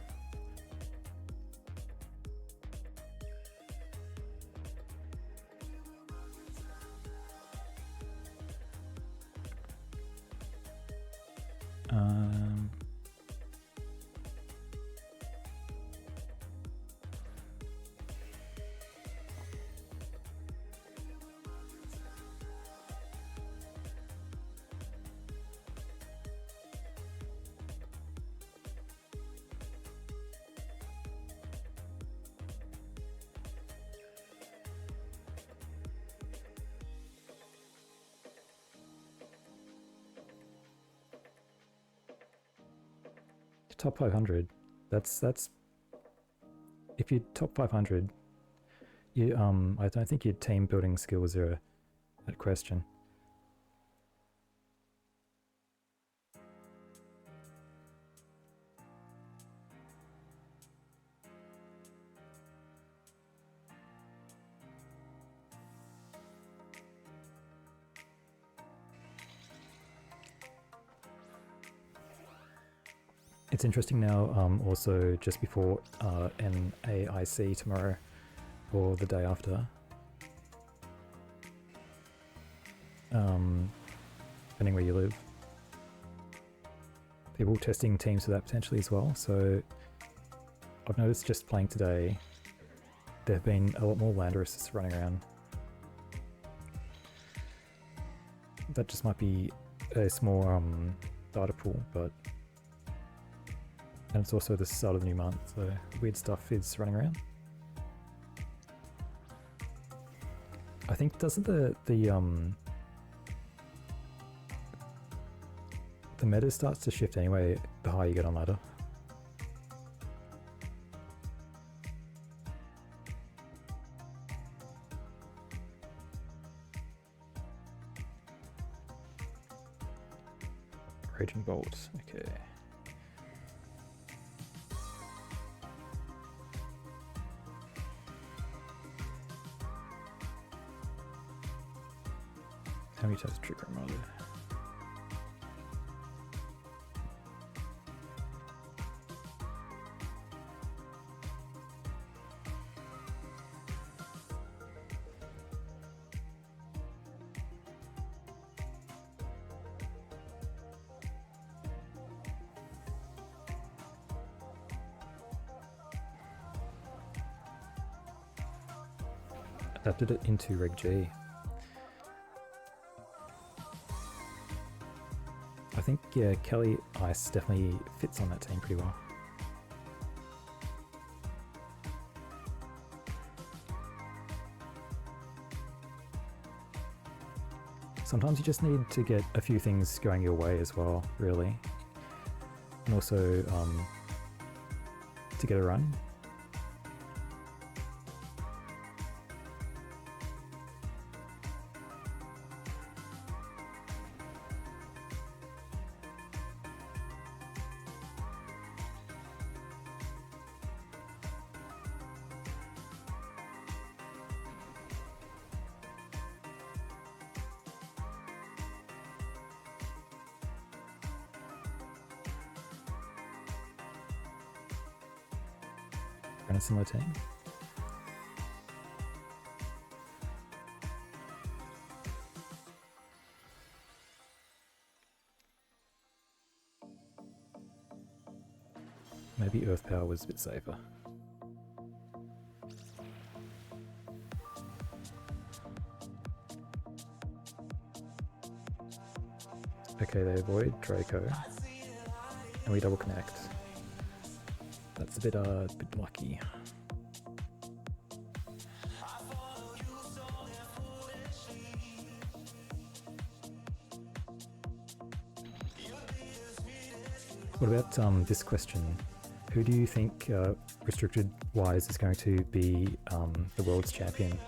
Top 500. That's if you top 500, you I don't think your team building skills are at question. It's interesting now, also just before NAIC tomorrow, or the day after, depending where you live. People testing teams for that potentially as well, so I've noticed just playing today, there have been a lot more Landorists running around. That just might be a small data pool, but... And it's also the start of the new month, so weird stuff is running around. I think doesn't the meta starts to shift anyway the higher you get on ladder. Raging Bolt, okay. How many types of trick room are there? Adapted it into Reg G. I think, yeah, Kelly Ice definitely fits on that team pretty well. Sometimes you just need to get a few things going your way as well, really. And also, to get a run. Run a similar team. Maybe Earth Power was a bit safer. Okay, they avoid Draco, and we double connect. That's a bit lucky. What about this question? Who do you think, restricted wise, is going to be the world's champion?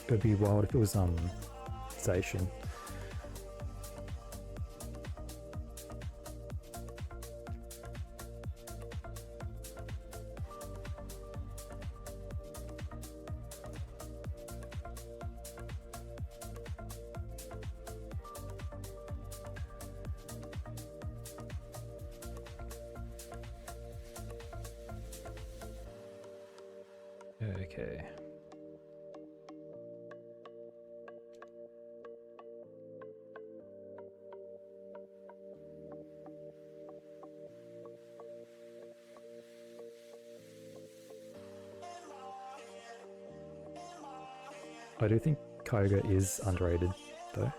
It would be wild if it was Station. Okay. I do think Kyogre is underrated, though.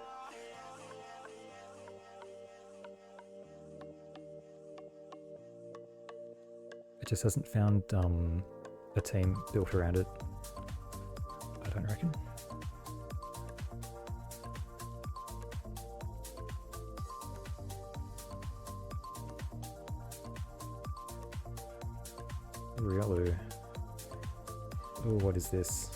It just hasn't found a team built around it, I don't reckon. Riolu. Oh, what is this?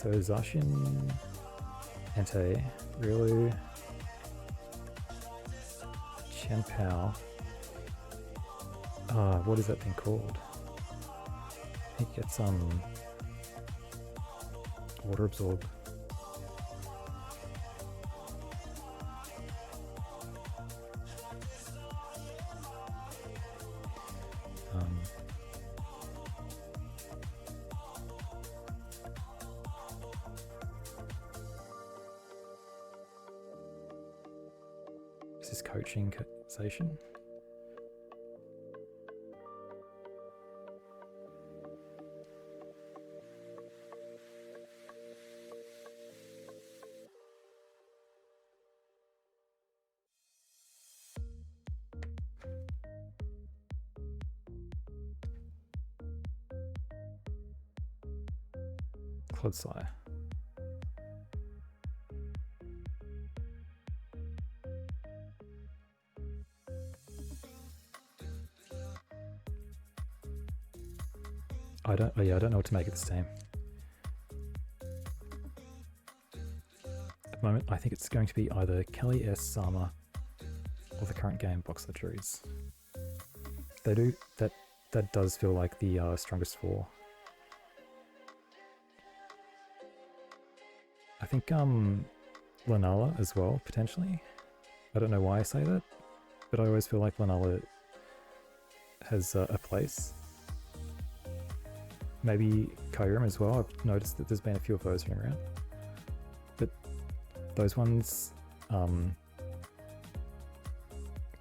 So Zacian, Entei, Riolu, Chien-Pao. What is that thing called? I think it's Water Absorb. Is this coaching station? Clodsire. I don't know what to make of this team. At the moment, I think it's going to be either Kelly S. Sama or the current game Box Legendaries. That does feel like the strongest four. I think Lunala as well, potentially. I don't know why I say that, but I always feel like Lunala has a place. Maybe Kyogre as well. I've noticed that there's been a few of those running around. But those ones,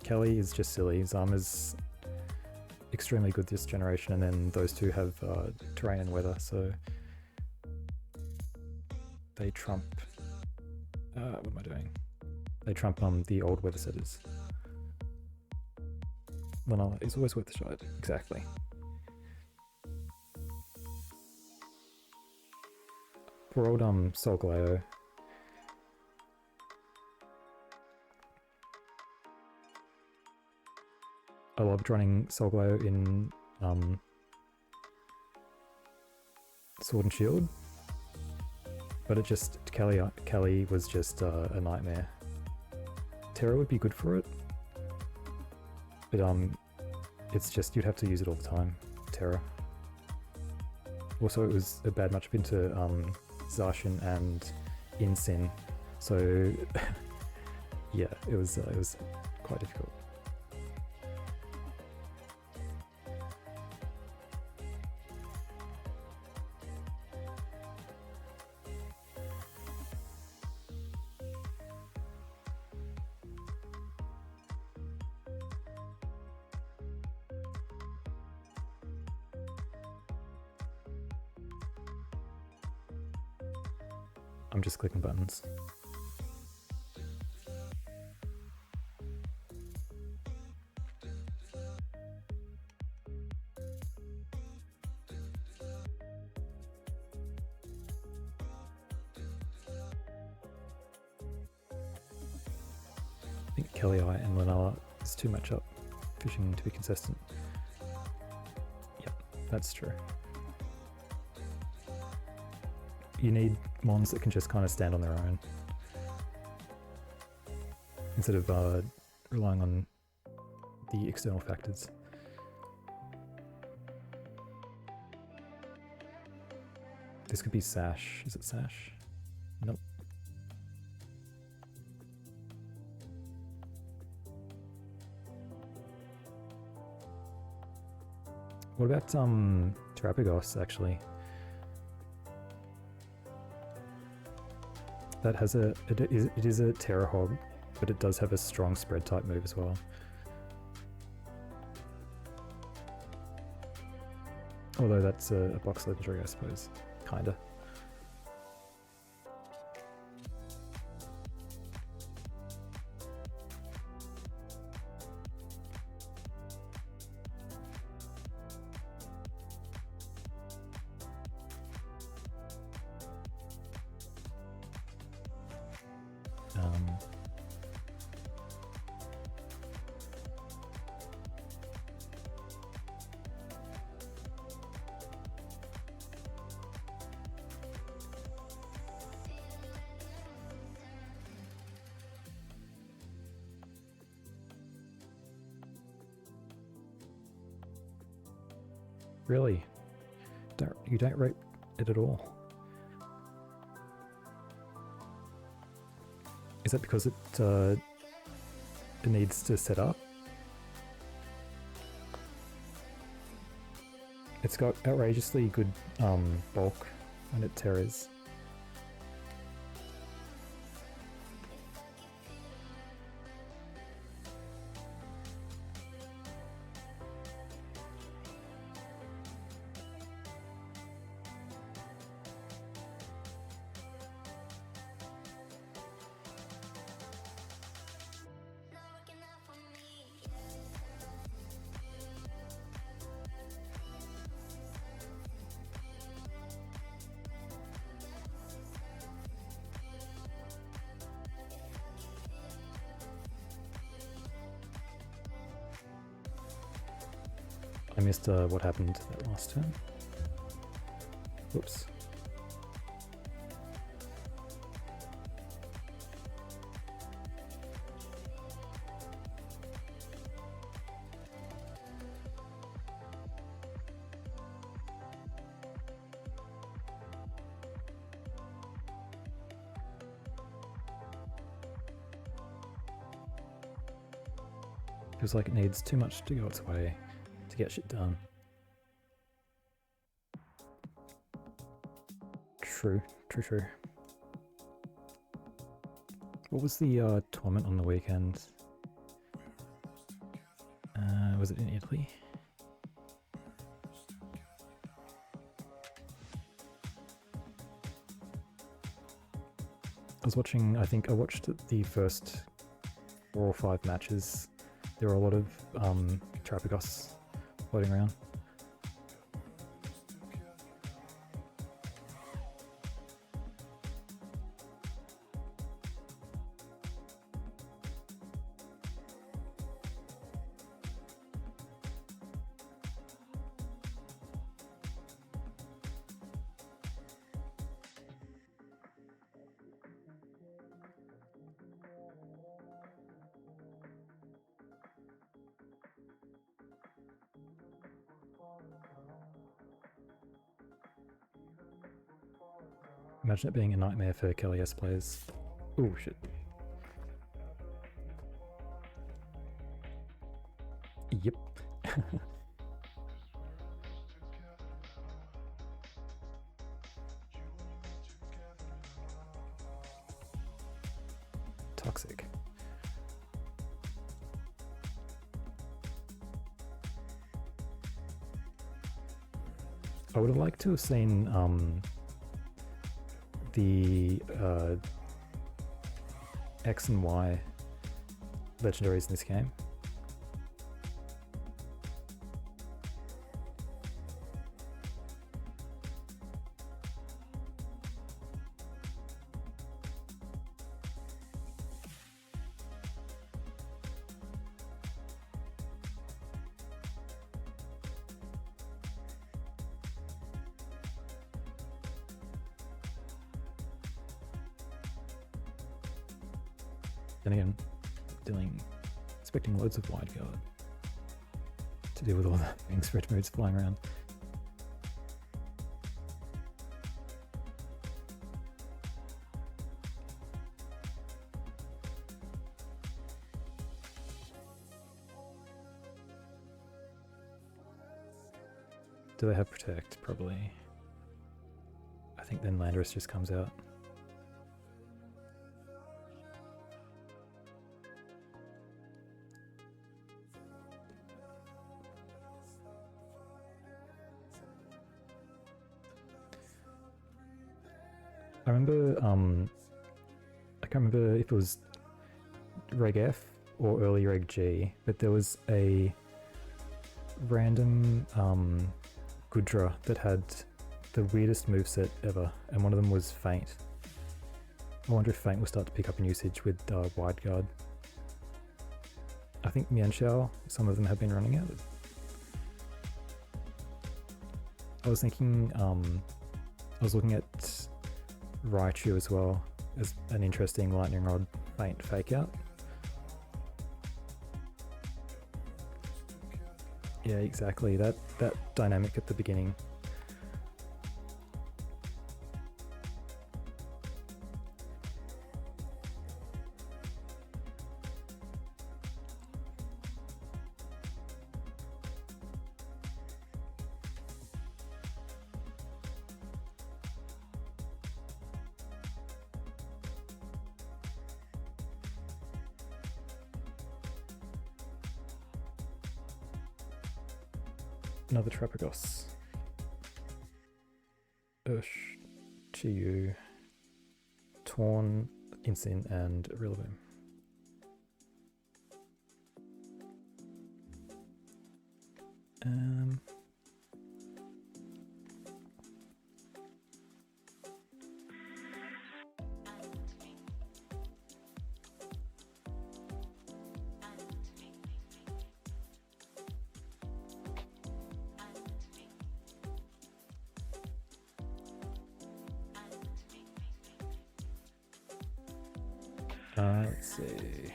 Kelly is just silly. Zama's extremely good this generation, and then those two have terrain and weather, so they trump. What am I doing? They trump the old weather setters. Lunala is always worth a shot. Exactly. Poor old Solgaleo. I loved running Solgaleo in Sword and Shield, but it just Kelly was just a nightmare. Terra would be good for it, but it's just you'd have to use it all the time. Terra. Also, it was a bad matchup into Zacian and Insin, so yeah, it was quite difficult. I'm just clicking buttons. I think Kelly I and Lunala is too much up fishing to be consistent. Yep, that's true. You need mons that can just kind of stand on their own instead of relying on the external factors. This could be Sash. Is it Sash? Nope. What about Terapagos actually? That has it is a Terra Hog, but it does have a strong spread type move as well. Although that's a box legendary, I suppose. Kinda. Really? You don't rate it at all? Is that because it needs to set up? It's got outrageously good bulk when it terrors. I missed what happened that last turn. Whoops. Feels like it needs too much to go its way to get shit done. True. What was the tournament on the weekend? Was it in Italy? I was watching, I think I watched the first 4 or 5 matches. There were a lot of Terrapagos floating around. Imagine it being a nightmare for Kelly S players. Oh shit. Yep. Toxic. I would have liked to have seen the X and Y legendaries in this game. Then again, expecting loads of wide guard to deal with all the wing stretch moves flying around. Do they have protect? Probably. I think then Landorus just comes out. I remember, I can't remember if it was Reg F or early Reg G, but there was a random Gudra that had the weirdest moveset ever, and one of them was Feint. I wonder if Feint will start to pick up in usage with Wide Guard. I think Mienshao, some of them have been running out. I was thinking, I was looking at Raichu as well as an interesting Lightning Rod Feint fake out. Yeah, exactly. That dynamic at the beginning. Another Trapagos. Ush, Chiyu, Torn, Insin, and Rillaboom. Let's see.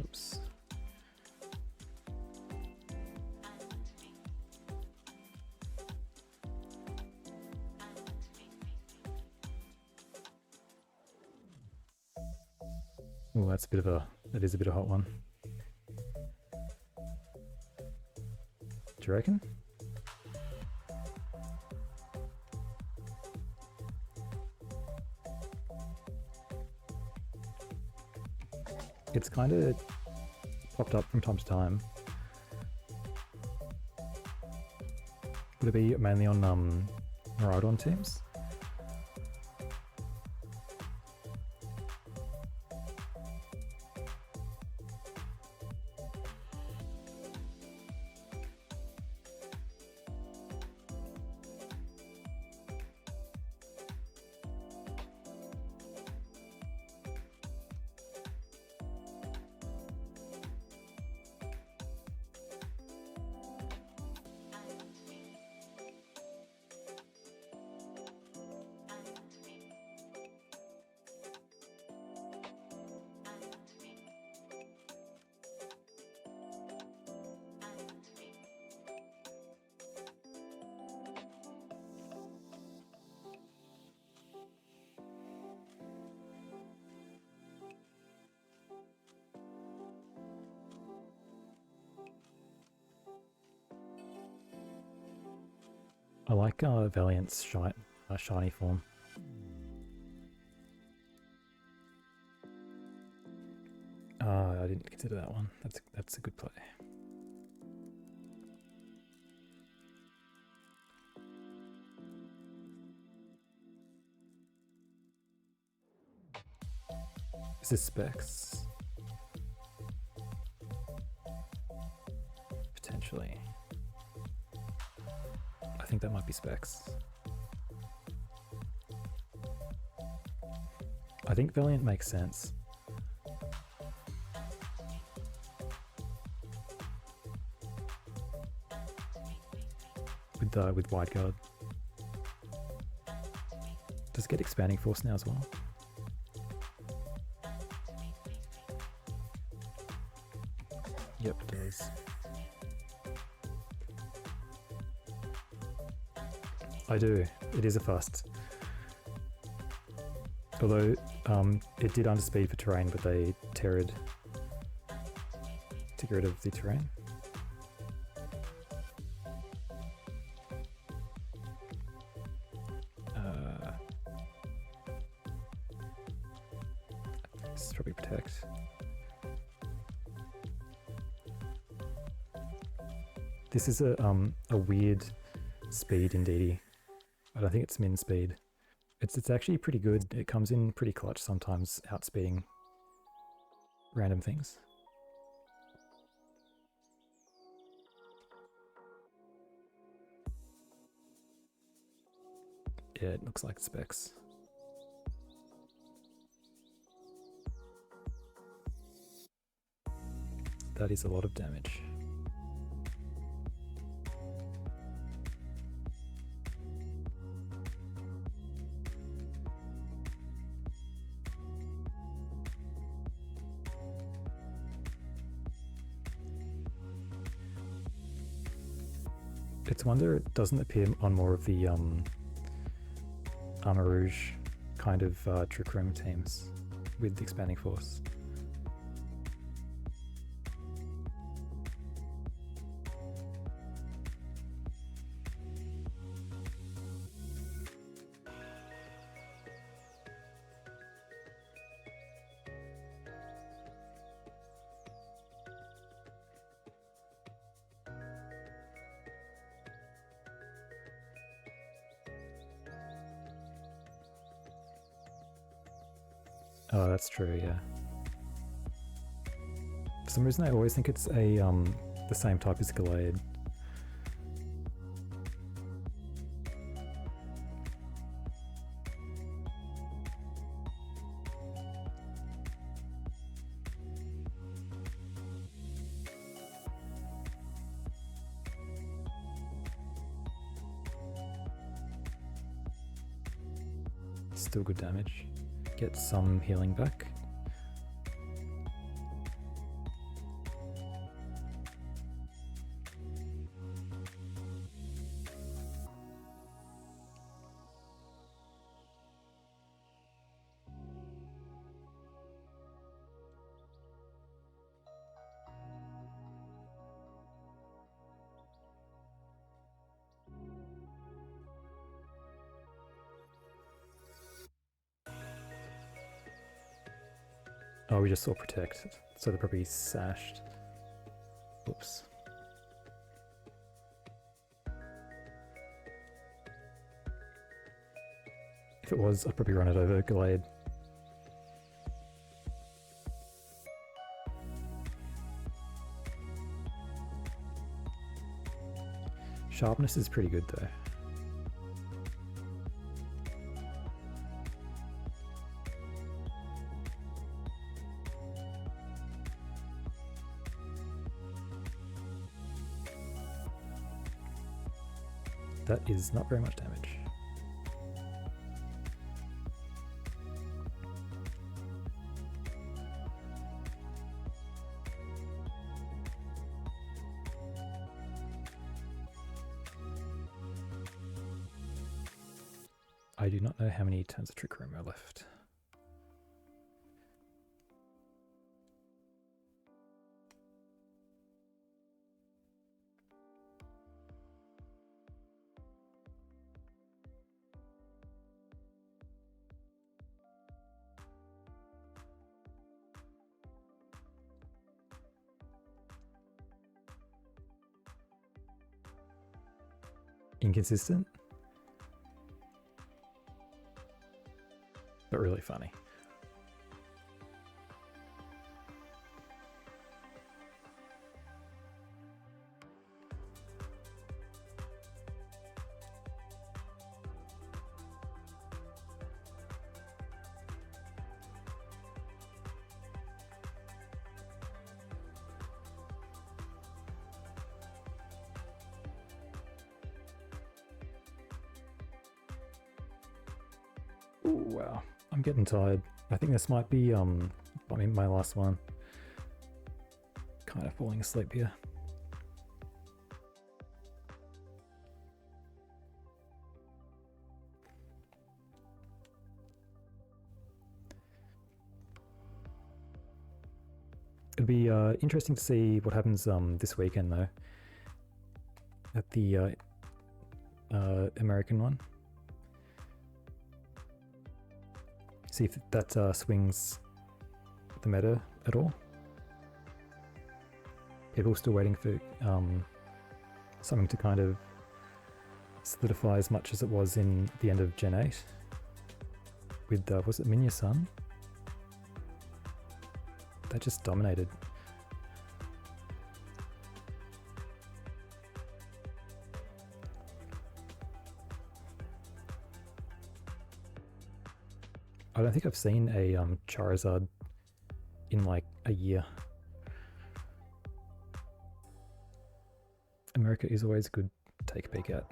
Oops. Oh, that is a bit of a hot one. Do you reckon? It's kind of popped up from time to time. Would it be mainly on Miraidon teams? I like Valiant's shiny form. I didn't consider that one. That's a good play. Is this Specs? Potentially. I think that might be Specs. I think Valiant makes sense. With Wide Guard. Does it get Expanding Force now as well? Yep, it does. I do. It is a fast. Although it did underspeed for terrain, but they terrored to get rid of the terrain. This is probably Protect. This is a weird speed Indeedee. I don't think it's min speed. It's actually pretty good. It comes in pretty clutch sometimes, outspeeding random things. Yeah, it looks like Specs. That is a lot of damage. It's a wonder it doesn't appear on more of the Armor Rouge kind of Trick Room teams with the Expanding Force. Oh, that's true, yeah. For some reason I always think it's a the same type as Gallade. Still good damage. Get some healing back. Oh, we just saw Protect, so they're probably sashed. Whoops. If it was, I'd probably run it over Gallade. Sharpness is pretty good though. That is not very much damage. I do not know how many turns of Trick Room are left. Inconsistent, but really funny. Ooh, wow, I'm getting tired. I think this might be my last one. Kind of falling asleep here. It'd be interesting to see what happens this weekend though, at the American one. See if that swings the meta at all. People still waiting for something to kind of solidify as much as it was in the end of Gen 8 with, was it Minya Sun? That just dominated. I don't think I've seen a Charizard in like a year. America is always good to take a peek at.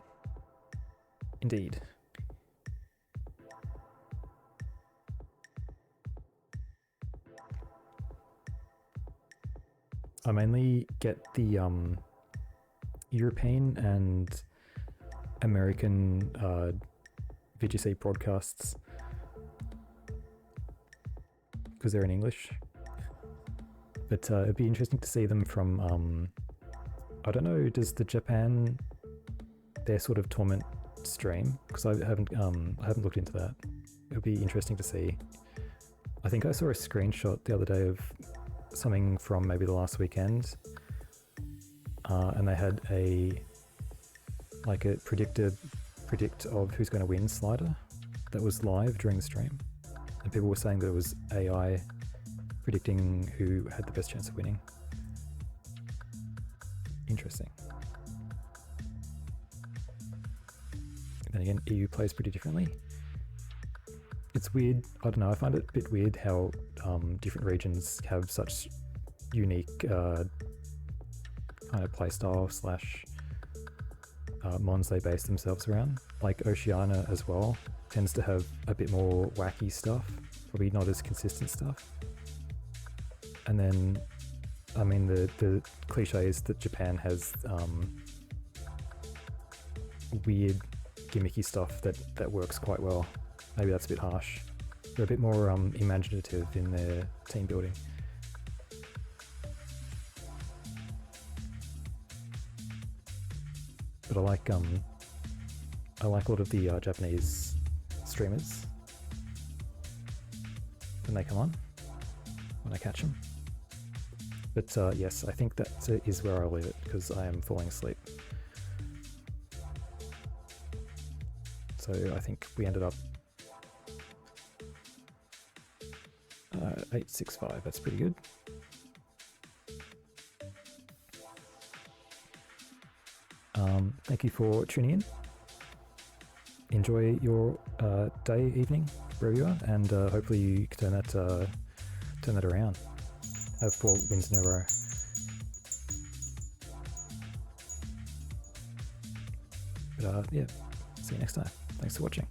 Indeed. I mainly get the European and American VGC broadcasts because they're in English. But it'd be interesting to see them from, I don't know, does the Japan, their sort of tournament stream? Because I haven't looked into that. It would be interesting to see. I think I saw a screenshot the other day of something from maybe the last weekend, and they had a predict of who's going to win slider that was live during the stream, and people were saying that it was AI predicting who had the best chance of winning. Interesting. Then again, EU plays pretty differently. It's weird, I don't know, I find it a bit weird how different regions have such unique kind of playstyle slash mons they base themselves around. Like Oceania as well tends to have a bit more wacky stuff, probably not as consistent stuff. And then, I mean, the cliche is that Japan has weird gimmicky stuff that works quite well. Maybe that's a bit harsh. They're a bit more imaginative in their team building. But I like a lot of the Japanese streamers when they come on, when I catch them. But yes, I think that is where I'll leave it because I am falling asleep. So I think we ended up 865, that's pretty good. Thank you for tuning in. Enjoy your day, evening, wherever you are, and hopefully you can turn that around. Have 4 wins in a row. But yeah, see you next time. Thanks for watching.